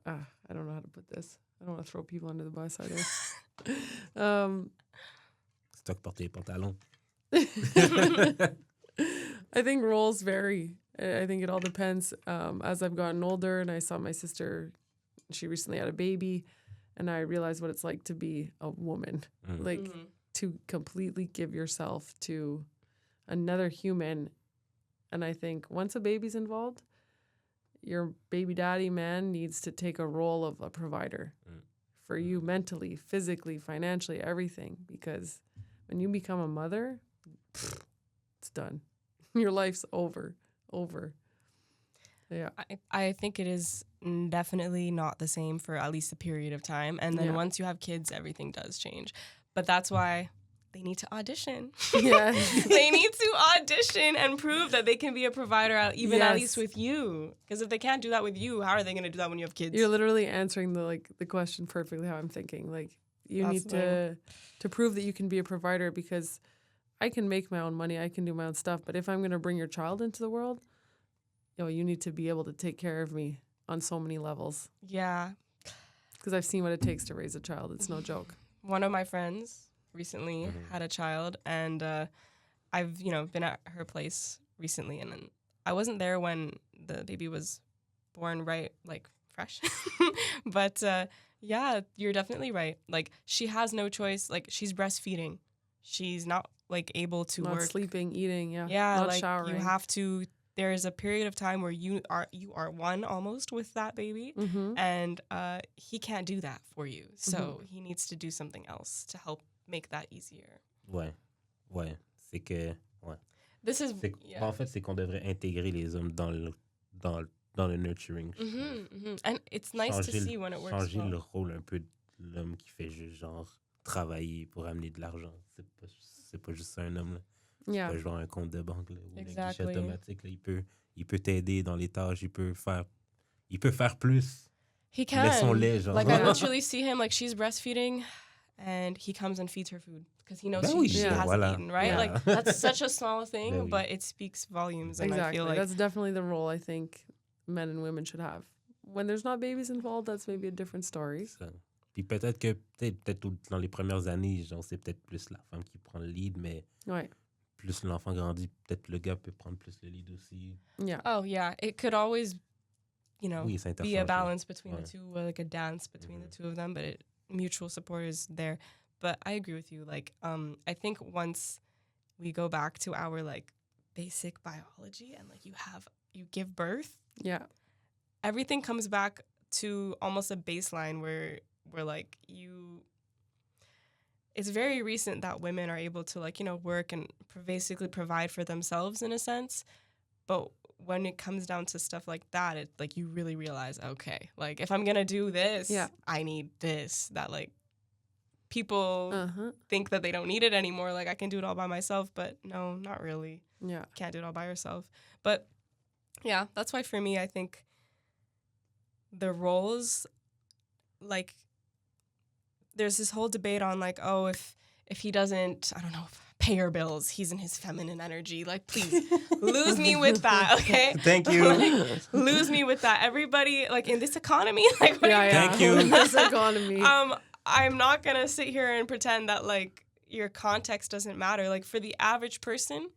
I don't know how to put this. I don't want to throw people under the bus either. Stock porter les pantalons. I think roles vary. I think it all depends. As I've gotten older and I saw my sister, she recently had a baby, and I realized what it's like to be a woman. Like, to completely give yourself to another human. And I think once a baby's involved, your baby daddy man needs to take a role of a provider for you mentally, physically, financially, everything. Because when you become a mother, it's done. Your life's over. Yeah. I think it is definitely not the same for at least a period of time. And then once you have kids, everything does change. But that's why they need to audition. Yeah. They need to audition and prove that they can be a provider, at least with you. Because if they can't do that with you, how are they going to do that when you have kids? You're literally answering the question perfectly how I'm thinking. Like, you need to prove that you can be a provider, because I can make my own money, I can do my own stuff, but if I'm going to bring your child into the world, you need to be able to take care of me on so many levels. Yeah. Because I've seen what it takes to raise a child. It's no joke. One of my friends recently had a child, and I've been at her place recently, and then I wasn't there when the baby was born, right, like fresh. But yeah, you're definitely right. Like, she has no choice. Like, she's breastfeeding, she's not like able to Not work, sleeping, eating, not like showering. you have to. There is a period of time where you are one almost with that baby, and he can't do that for you. So he needs to do something else to help make that easier. Ouais. C'est que... Ouais. En fait, c'est qu'on devrait intégrer les hommes dans le nurturing. And it's nice to see when it works Changer well. le rôle un peu de l'homme qui fait juste genre travailler pour amener de l'argent. C'est pas juste un homme, là. Yeah. Pas genre un compte de banque, là, ou un Exactly. guichet automatique, là. Il peut t'aider dans les tâches, il peut faire plus. He can. Laissons-les, genre. Like, I literally see him, like, she's breastfeeding, and he comes and feeds her food because he knows she hasn't eaten, right? Yeah. Like, that's such a small thing, Ben oui. but it speaks volumes. And Exactly. I feel like That's definitely the role I think men and women should have. When there's not babies involved, that's maybe a different story. Ça. Puis peut-être que dans les premières années, genre, c'est peut-être plus la femme qui prend le lead, mais Ouais. plus l'enfant grandit, peut-être le gars peut prendre plus le lead aussi. Yeah. oh yeah, it could always, Oui, c'est be a interchangé. balance between the Ouais. two, like a dance between the two of them, but mutual support is there. But I agree with you. Like, I think once we go back to our like basic biology and like you give birth, Yeah. everything comes back to almost a baseline where like it's very recent that women are able to like, work and basically provide for themselves in a sense. But when it comes down to stuff like that, it like you really realize, okay, like if I'm going to do this, I need this. That like people think that they don't need it anymore. Like I can do it all by myself, but no, not really. Yeah. Can't do it all by yourself. But yeah, that's why for me, I think the roles, like, there's this whole debate on like, oh, if he doesn't, I don't know, pay your bills, he's in his feminine energy. Like, please lose me with that, okay? Thank you. Like, lose me with that. Everybody, like in this economy, like, what are you Thank you. In this economy. I'm not gonna sit here and pretend that like your context doesn't matter. Like for the average person,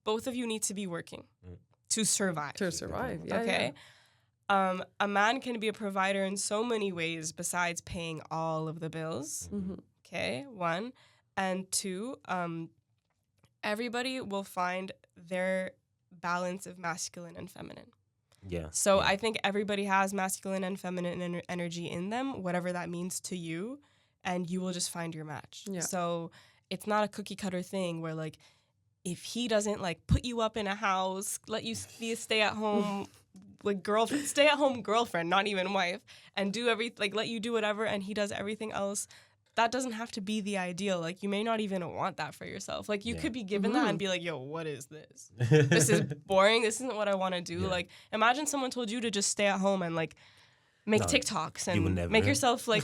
both of you need to be working to survive. To survive. Yeah. Okay. Yeah. A man can be a provider in so many ways besides paying all of the bills. Okay, 1. And 2, everybody will find their balance of masculine and feminine. Yeah. So I think everybody has masculine and feminine energy in them, whatever that means to you, and you will just find your match. Yeah. So it's not a cookie cutter thing where like if he doesn't like put you up in a house, let you be a stay at home stay at home girlfriend, not even wife, and do let you do whatever, and he does everything else. That doesn't have to be the ideal. Like, you may not even want that for yourself. Like, you could be given that and be like, yo, what is this? This is boring. This isn't what I want to do. Yeah. Like, imagine someone told you to just stay at home and, like, make TikToks and make yourself, like,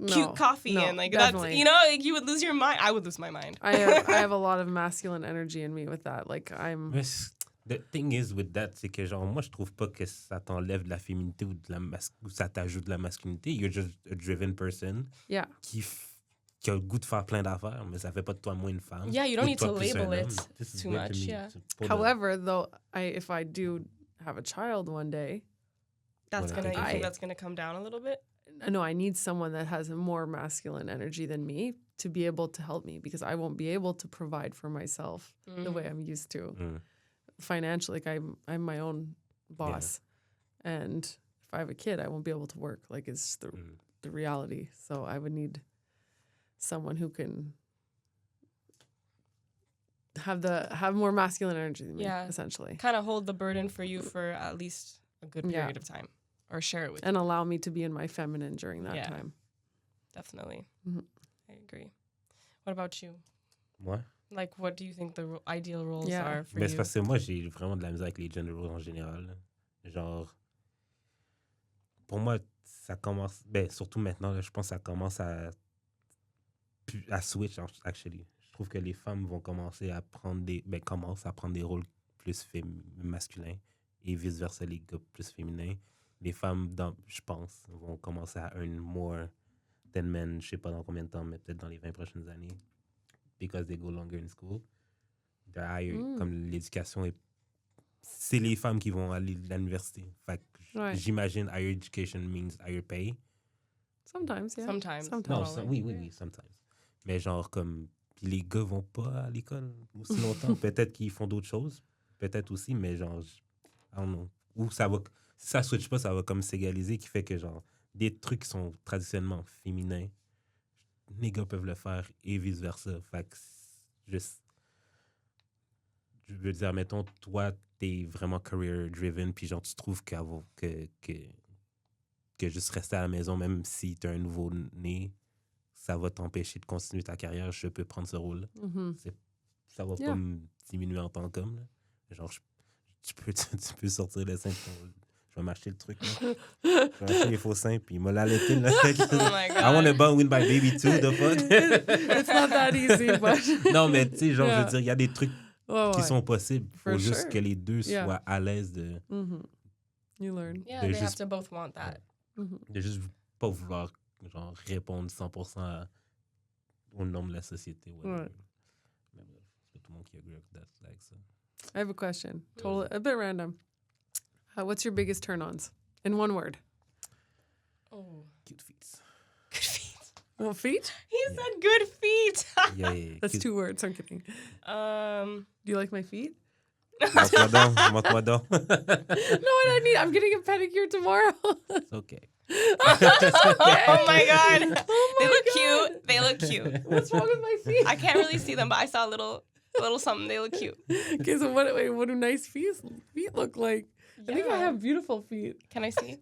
cute coffee. And, like, definitely. that's, you know, like, you would lose your mind. I would lose my mind. I have a lot of masculine energy in me with that. Like, I'm... The thing is with that, c'est que genre, moi, je trouve pas que ça t'enlève de la féminité ou ça t'ajoute de la masculinité. You're just a driven person Yeah. qui a le goût de faire plein d'affaires, mais ça fait pas de toi moins une femme. Yeah, you don't ou de need to toi plus label un it homme. This is too weird much, to me. yeah. However, though, if I do have a child one day, That's Well, gonna, you I- think that's gonna come down a little bit? no, I need someone that has a more masculine energy than me to be able to help me, because I won't be able to provide for myself the way I'm used to. Financially. Like, I'm my own boss. And if I have a kid, I won't be able to work. Like, it's the reality. So I would need someone who can have more masculine energy than me, essentially. Kind of hold the burden for you for at least a good period of time, or share it with you. And allow me to be in my feminine during that time. Definitely. Mhm. I agree. What about you? Moi? Like, what do you think the ideal roles Yeah. are for Mais c'est you? parce que moi, j'ai vraiment de la misère avec les gender roles en général. Là. Genre, pour moi, ça commence... Ben, surtout maintenant, là, je pense que ça commence à switch, actually. Je trouve que les femmes vont commencer à prendre commencent à prendre des rôles plus masculins et vice-versa, les gars plus féminins. Les femmes, je pense, vont commencer à earn more than men, je sais pas dans combien de temps, mais peut-être dans les 20 prochaines années. Because they go longer in school. They're higher, comme l'éducation est... C'est les femmes qui vont aller à l'université. Fait que j'imagine higher education means higher pay. Sometimes, yeah. Sometimes. Non, oui, sometimes. Mais genre, comme... Puis les gars vont pas à l'école aussi longtemps. Peut-être qu'ils font d'autres choses. Peut-être aussi, mais genre... I don't know. Ou ça va... Si ça switch pas, ça va comme s'égaliser, qui fait que genre... Des trucs qui sont traditionnellement féminins, les gars peuvent le faire et vice-versa. Fait que juste... Je veux dire, mettons, toi, t'es vraiment career-driven, puis genre, tu trouves que juste rester à la maison, même si t'es un nouveau-né, ça va t'empêcher de continuer ta carrière, je peux prendre ce rôle-là. Ça va pas me diminuer en tant qu'homme. Là. Genre, tu peux sortir le sein, je vais m'acheter le truc. Là. Je vais acheter les faux seins, puis il m'a l'allaité. Là. Oh my God. I want to win my baby too, the fuck. It's not that easy, but... Non, mais tu sais, genre, je veux dire, il y a des trucs qui sont possibles. Il faut For juste sure. que les deux soient à l'aise de You learn. Yeah, They're they have just- to both want that. de juste pas vouloir genre, répondre 100% au nom de la société. whatever. Ouais. Mais bref, c'est pas tout le monde qui agree avec ça. I have a question. Totally, a bit random. What's your biggest turn-ons? In one word. Oh. Cute feet. Good feet. Well, feet? He said good feet. Yeah. That's cute. 2 words. I'm kidding. Do you like my feet? Montre-moi donc. No, I need. I'm getting a pedicure tomorrow. It's okay. Oh my God. Oh They my look God. cute. They look cute. What's wrong with my feet? I can't really see them, but I saw a little something. They look cute. Okay, so what do nice feet look like? I think I Yeah. have beautiful feet. Can I see?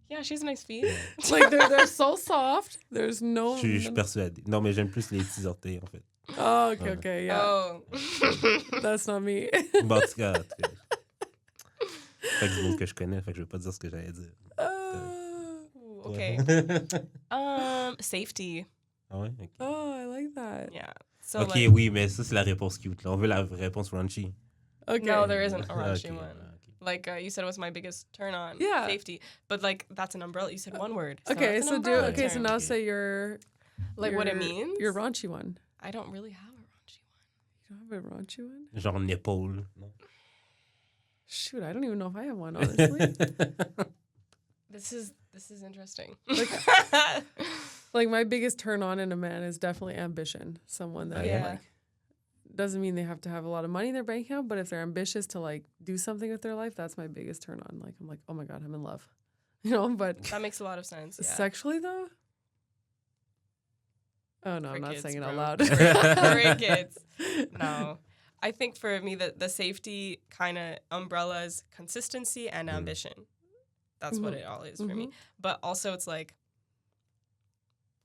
Yeah, she's nice feet. Like they're so soft. There's no. Je suis persuadé. Non, mais j'aime plus les petits orteils, en fait. Oh, okay, yeah. Oh. That's not me. Bon, en tout cas, fait que du monde que je connais, fait que je vais pas dire ce que j'allais dire. Ooh, okay. Safety. Ah ouais? Ok. Oh, I like that. Yeah. So Ok, like, oui, mais ça, c'est la réponse cute. Là. On veut la réponse raunchy. Okay. no, there isn't a raunchy Ok, one. ok. Like you said, what's my biggest turn on? Yeah. Safety. But like that's an umbrella. You said one word. So Okay, it's an so umbrella so term. now say your Like what it means? Your raunchy one. I don't really have a raunchy one. You don't have a raunchy one? Genre une épaule. Non? Shoot, I don't even know if I have one, honestly. This is interesting. Like my biggest turn on in a man is definitely ambition. Someone that Yeah. like doesn't mean they have to have a lot of money in their bank account, but if they're ambitious to like do something with their life, that's my biggest turn on. Like I'm like, oh my God, I'm in love. You know, but That makes a lot of sense. Yeah. sexually though? Oh no, I'm not Crickets, saying it bro. out loud. Crickets. No. I think for me the safety kind of umbrella is consistency and ambition. That's what it all is for me. But also it's like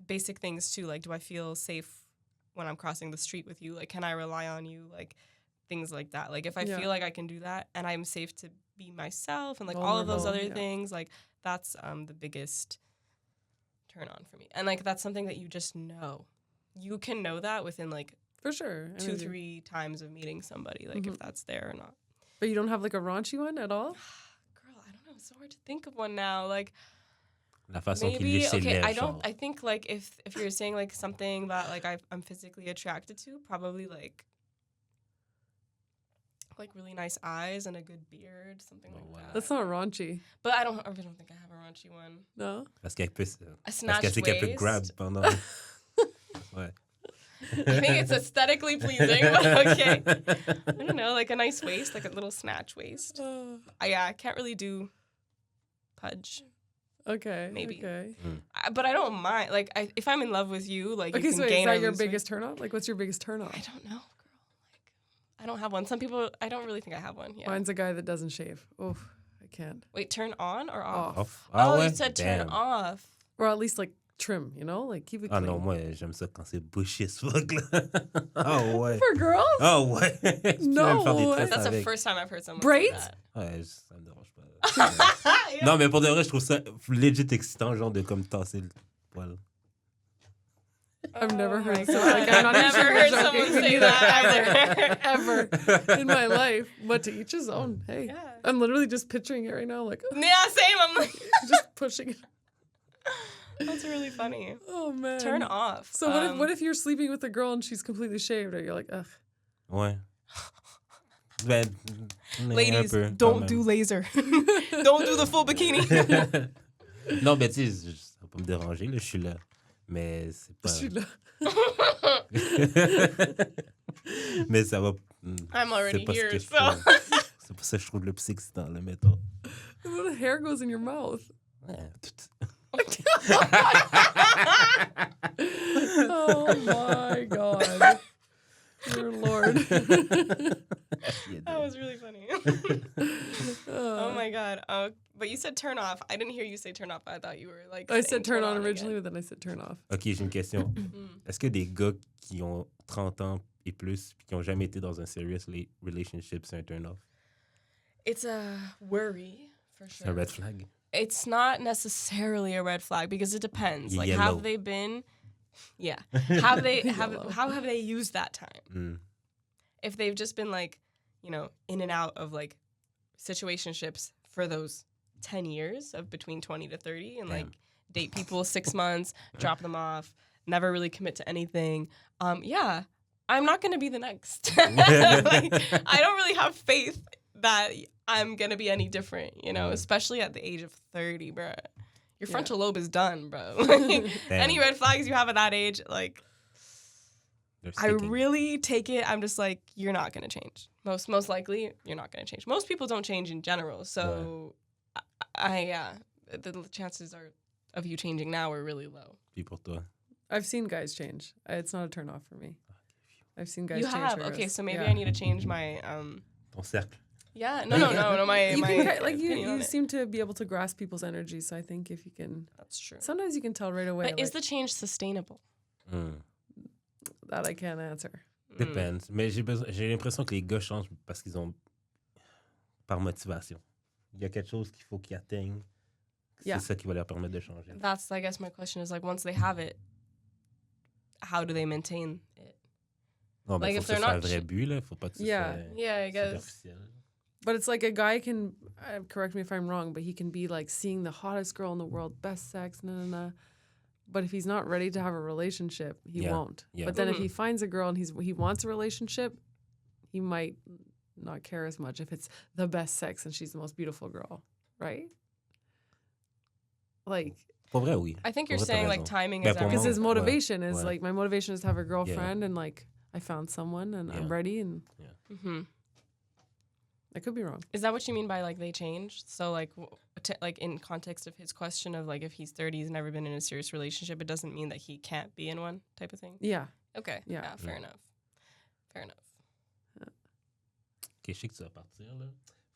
basic things too. Like, do I feel safe when I'm crossing the street with you? Like, can I rely on you? Like, things like that. Like, if I feel like I can do that and I'm safe to be myself and like all of those other things, like that's the biggest turn on for me. And like that's something that you just know. You can know that within like For sure. 2-3 times of meeting somebody, like if that's there or not. But you don't have like a raunchy one at all? Girl, I don't know. It's so hard to think of one now. Like La façon qu'il maybe lit ses okay. lèvres, I don't. genre. I think like if you're saying like something that like I'm physically attracted to, probably like really nice eyes and a good beard, something like that. That's not raunchy. But I really don't think I have a raunchy one. No? Parce qu'elle peut, A parce snatched qu'elle sait qu'elle peut waist. grab pendant. Ouais. I think it's aesthetically pleasing, but okay. I don't know, like a nice waist, like a little snatch waist. I can't really do pudge. Okay. Maybe. Okay. But I don't mind. Like, if I'm in love with you, like, Okay, you so can is gain or that your lose weight. biggest turn on? Like, what's your biggest turn on? I don't know, girl. Like, I don't have one. Some people, I don't really think I have one. Yeah. Mine's a guy that doesn't shave. Oof, I can't. Wait, turn on or off? Off. Oh, ouais? you said turn Damn. off. Or at least like trim, you know? Like keep it Ah clean. non, moi, j'aime ça quand c'est bushy as fuck, là. Ah ouais. For girls? Ah ouais. Je peux No même faire des way. tresses That's the avec. first time I've heard someone Braids? say that. Ouais, ça me dérange pas. Non, mais pour de vrai, je trouve ça legit excitant, genre de comme tasser le poil. I've never Oh heard my so God. like I'm not I've never even heard joking. someone Me say neither. that ever in my life. But to each his own. Hey, Yeah. I'm literally just picturing it right now, like Yeah, same. I'm like, just pushing it. that's really funny. Oh man. Turn off. So what if you're sleeping with a girl and she's completely shaved, or you're like, ugh. Ouais. Ben, Ladies, un peu, quand don't même. do laser. Don't do the full bikini. Non, mais tu sais, ça va pas me déranger, là, je suis là. Mais c'est pas. Je suis là. Mais ça va. I'm already c'est pas here, ce que je so. trouve. C'est pour ça que je trouve le plus excitant, là, mettons. What if hair goes in your mouth? Ouais, tout. Oh my god. Dear Lord. That was really funny. Oh my god. But you said turn off. I didn't hear you say turn off. I thought you were like. I saying said turn on again. originally, but then I said turn off. Ok, j'ai une question. Est-ce que des gars qui ont 30 ans et plus puis qui ont jamais été dans un serious relationship, c'est un turn-off? It's a worry for C'est un sure. red flag? It's not necessarily a red flag because it depends. Like, Yellow. have they been? Yeah. Have they Yellow. how have they used that time? Mm. If they've just been like, you know, in and out of like situationships for those 10 years of between 20 to 30 and like date people 6 months, drop them off, never really commit to anything. Yeah, I'm not going to be the next. Like, I don't really have faith that I'm going to be any different, you know, especially at the age of 30, bro. Your frontal lobe is done, bro. Like, any red flags you have at that age, like, They're I sticking. really take it. I'm just like, you're not going to change. Most likely, you're not going to change. Most people don't change in general. So, the chances of you changing now are really low. Puis pour toi? I've seen guys change. It's not a turn off for me. I've seen guys You change. have? for Okay, us. so maybe Yeah. I need to change my, Ton cercle. yeah, no, my, You my can like opinion you on it. seem to be able to grasp people's energy. So I think if you can, That's true. sometimes you can tell right away. But is like, the change sustainable? Mm. that I can't answer. Depends. Mais j'ai l'impression que les gars changent parce qu'ils ont. Par motivation. Il y a quelque chose qu'il faut qu'ils atteignent. Yeah. C'est ça qui va leur permettre de changer. That's, I guess, my question is like, once they have it, how do they maintain it? Non, mais Like, faut if que ce they're soit un not vrai ch- but, là. Faut pas que ce Yeah. soit Yeah, I guess. superficiel. But it's like a guy can, correct me if I'm wrong, but he can be like seeing the hottest girl in the world, best sex, nah. But if he's not ready to have a relationship, he Yeah, won't. yeah. But then if he finds a girl and he wants a relationship, he might not care as much if it's the best sex and she's the most beautiful girl, right? Like, Pour vrai, oui. I think Pour you're vrai, t'as saying like raison. timing Ben, is pour because moi, everything. his motivation is ouais. like, my motivation is to have a girlfriend and like, I found someone and Yeah. I'm ready, and Mm-hmm. I could be wrong. Is that what you mean by like they changed? So like like in context of his question of like if he's 30, he's never been in a serious relationship, it doesn't mean that he can't be in one type of thing. Yeah. Okay. Yeah. Yeah. Fair enough. Fair enough. Ok, je sais que tu vas partir, là.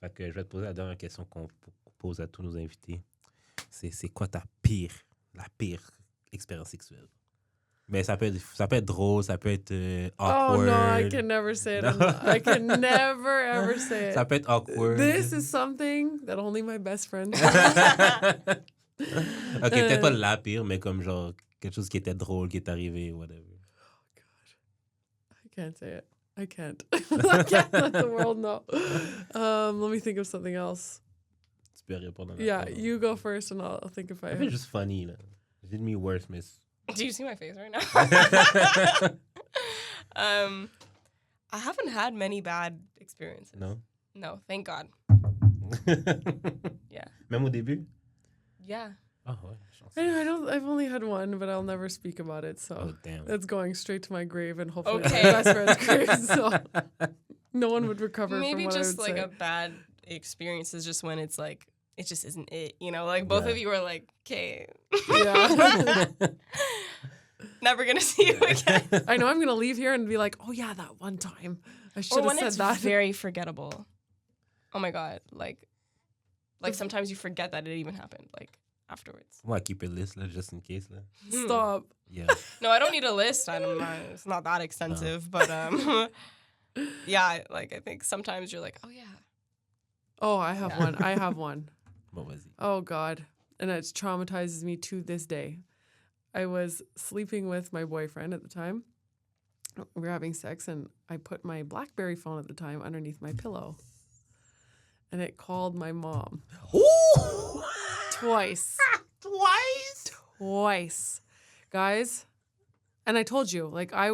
Fait que je vais te poser la dernière question qu'on pose à tous nos invités. C'est quoi la pire expérience sexuelle? Mais ça peut être drôle, ça peut être Oh awkward. no, I can never say it. I can never ever say it. Ça peut être awkward. This is something that only my best friend. Ok, peut-être pas la pire, mais comme genre quelque chose qui était drôle, qui est arrivé, whatever. I can't say it. I can't. I can't let the world know. Let me think of something else. Tu peux répondre. Yeah, you go first, and I'll think if I. C'est juste funny, là. Did me worse, miss. Do you see my face right now? I haven't had many bad experiences. Non? No, thank God. Yeah. Même au début? Yeah. Ah ouais, chance. I've only had one, but I'll never speak about it. So Oh, damn. it's going straight to my grave, and hopefully Okay. my best friend's grave. So no one would recover Maybe from what just I would like say. a bad experience is just when it's like it just isn't it, you know, like both Yeah. of you are like, okay, Yeah. never gonna see you again. I know I'm gonna leave here and be like, oh yeah, that one time I should Or have when said it's that. very forgettable. Oh my God, like sometimes you forget that it even happened, like afterwards. Well, I keep a list, là, just in case, là. Stop. Yeah. No, I don't need a list. It's not that extensive, but yeah, like I think sometimes you're like, oh yeah. Oh, I have Yeah. one. I have one. Bon, vas-y. Oh God, and it traumatizes me to this day. I was sleeping with my boyfriend at the time. We were having sex, and I put my BlackBerry phone at the time underneath my pillow, and it called my mom Ooh! twice. Twice, guys. And I told you, like I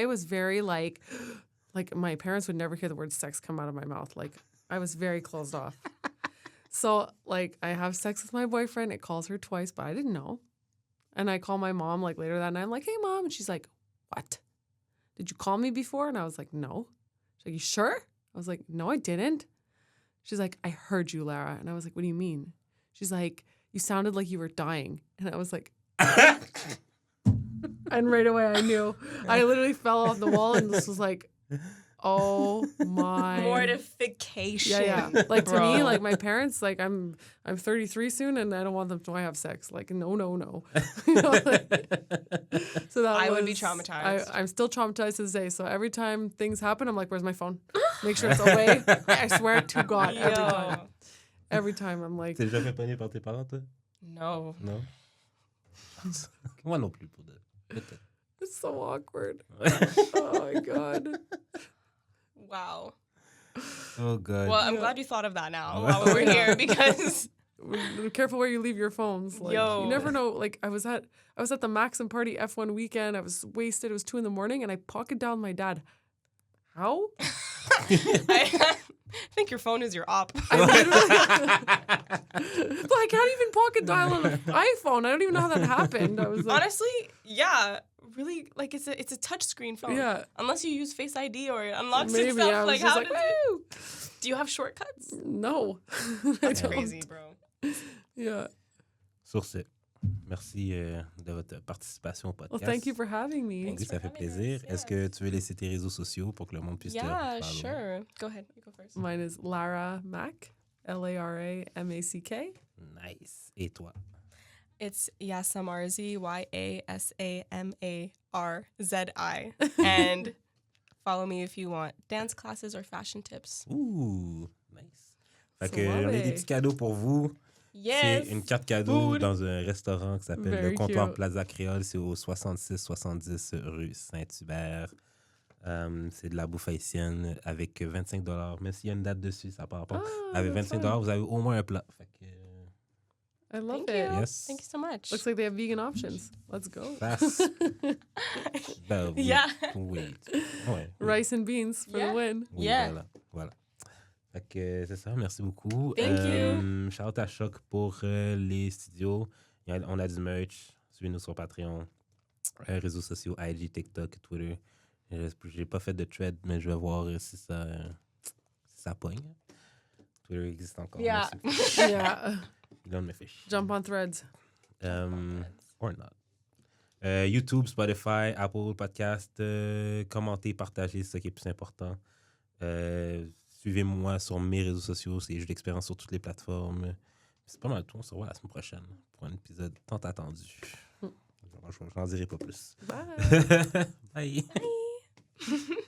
was very like my parents would never hear the word sex come out of my mouth. Like I was very closed off. So like I have sex with my boyfriend. It calls her twice, but I didn't know. And I call my mom like later that night. I'm like, hey mom, and she's like, what? Did you call me before? And I was like, no. She's like, you sure? I was like, no, I didn't. She's like, I heard you, Lara. And I was like, what do you mean? She's like, you sounded like you were dying. And I was like, and right away I knew. I literally fell off the wall, and this was like, oh my. Mortification. Yeah. Like to Bro. me, like my parents, like I'm 33 soon, and I don't want them to have sex. Like no. You know, like, so that I would be was- traumatized. I'm still traumatized to this day. So every time things happen, I'm like, where's my phone? Make sure it's away. I swear to God, every time. Yo. Every time I'm like, T'es déjà fait pogner par tes parents, toi? No. Non? Moi non plus, pour de. Peut-être. it's so awkward. Oh my God. Wow. Oh, God. Well, I'm Yeah. glad you thought of that now while we're here because Be careful where you leave your phones. Like, Yo. you never know. Like I was at the Maxim Party F1 weekend. I was wasted. It was 2 a.m, and I pocket dialed my dad. How? I think your phone is your op. I literally, but I can't even pocket dial on an iPhone. I don't even know how that happened. I was like, Honestly, yeah, really, like it's a touch screen phone. Yeah. Unless you use Face ID or it unlocks maybe itself. I was Like just how like, does it? woo. Do you have shortcuts? No, I That's don't. crazy, bro. Yeah. Sur ce, merci de votre participation au podcast. Well, thank you for having me. Thanks. Oui, ça for fait having plaisir. us, Est-ce que tu veux laisser tes réseaux sociaux pour que le monde puisse te Yeah, follow? sure. Go ahead. You go first. Mine is Lara Mac, LARAMACK. Nice. Et toi? It's Yasamarzi, YASAMARZI. And follow me if you want dance classes or fashion tips. Ouh, nice. Fait que Suave. j'en ai des petits cadeaux pour vous. Yes. C'est une carte cadeau Food. dans un restaurant qui s'appelle le Very Comptoir cute. Plaza Créole. C'est au 66-70 rue St-Hubert. C'est de la bouffe haïtienne avec 25 $. Même s'il y a une date dessus, ça part pas. Ah, Avec that's 25 fine. vous avez au moins un plat. Fait que, I love Thank it. you. Yes. Thank you so much. Looks like they have vegan options. Let's go. face. Ben, oui. Yeah. Oui. Ouais. Rice and beans for Yeah. the win. Oui, Yeah. voilà. Fait que c'est ça, merci beaucoup. Thank you. Shout out à Choc pour les studios. On a du merch. Suivez-nous sur Patreon. Réseaux sociaux, IG, TikTok, Twitter. J'ai pas fait de thread, mais je vais voir si ça pogne. Twitter existe encore. Yeah. Merci. Yeah. Elon me fait chier. Jump on threads. Or not. YouTube, Spotify, Apple Podcast, commentez, partagez, c'est ça qui est plus important. Suivez-moi sur mes réseaux sociaux, c'est Jeux d'expérience sur toutes les plateformes. C'est pas mal tout, on se revoit la semaine prochaine pour un épisode tant attendu. Je n'en dirai pas plus. Bye. Bye. Bye.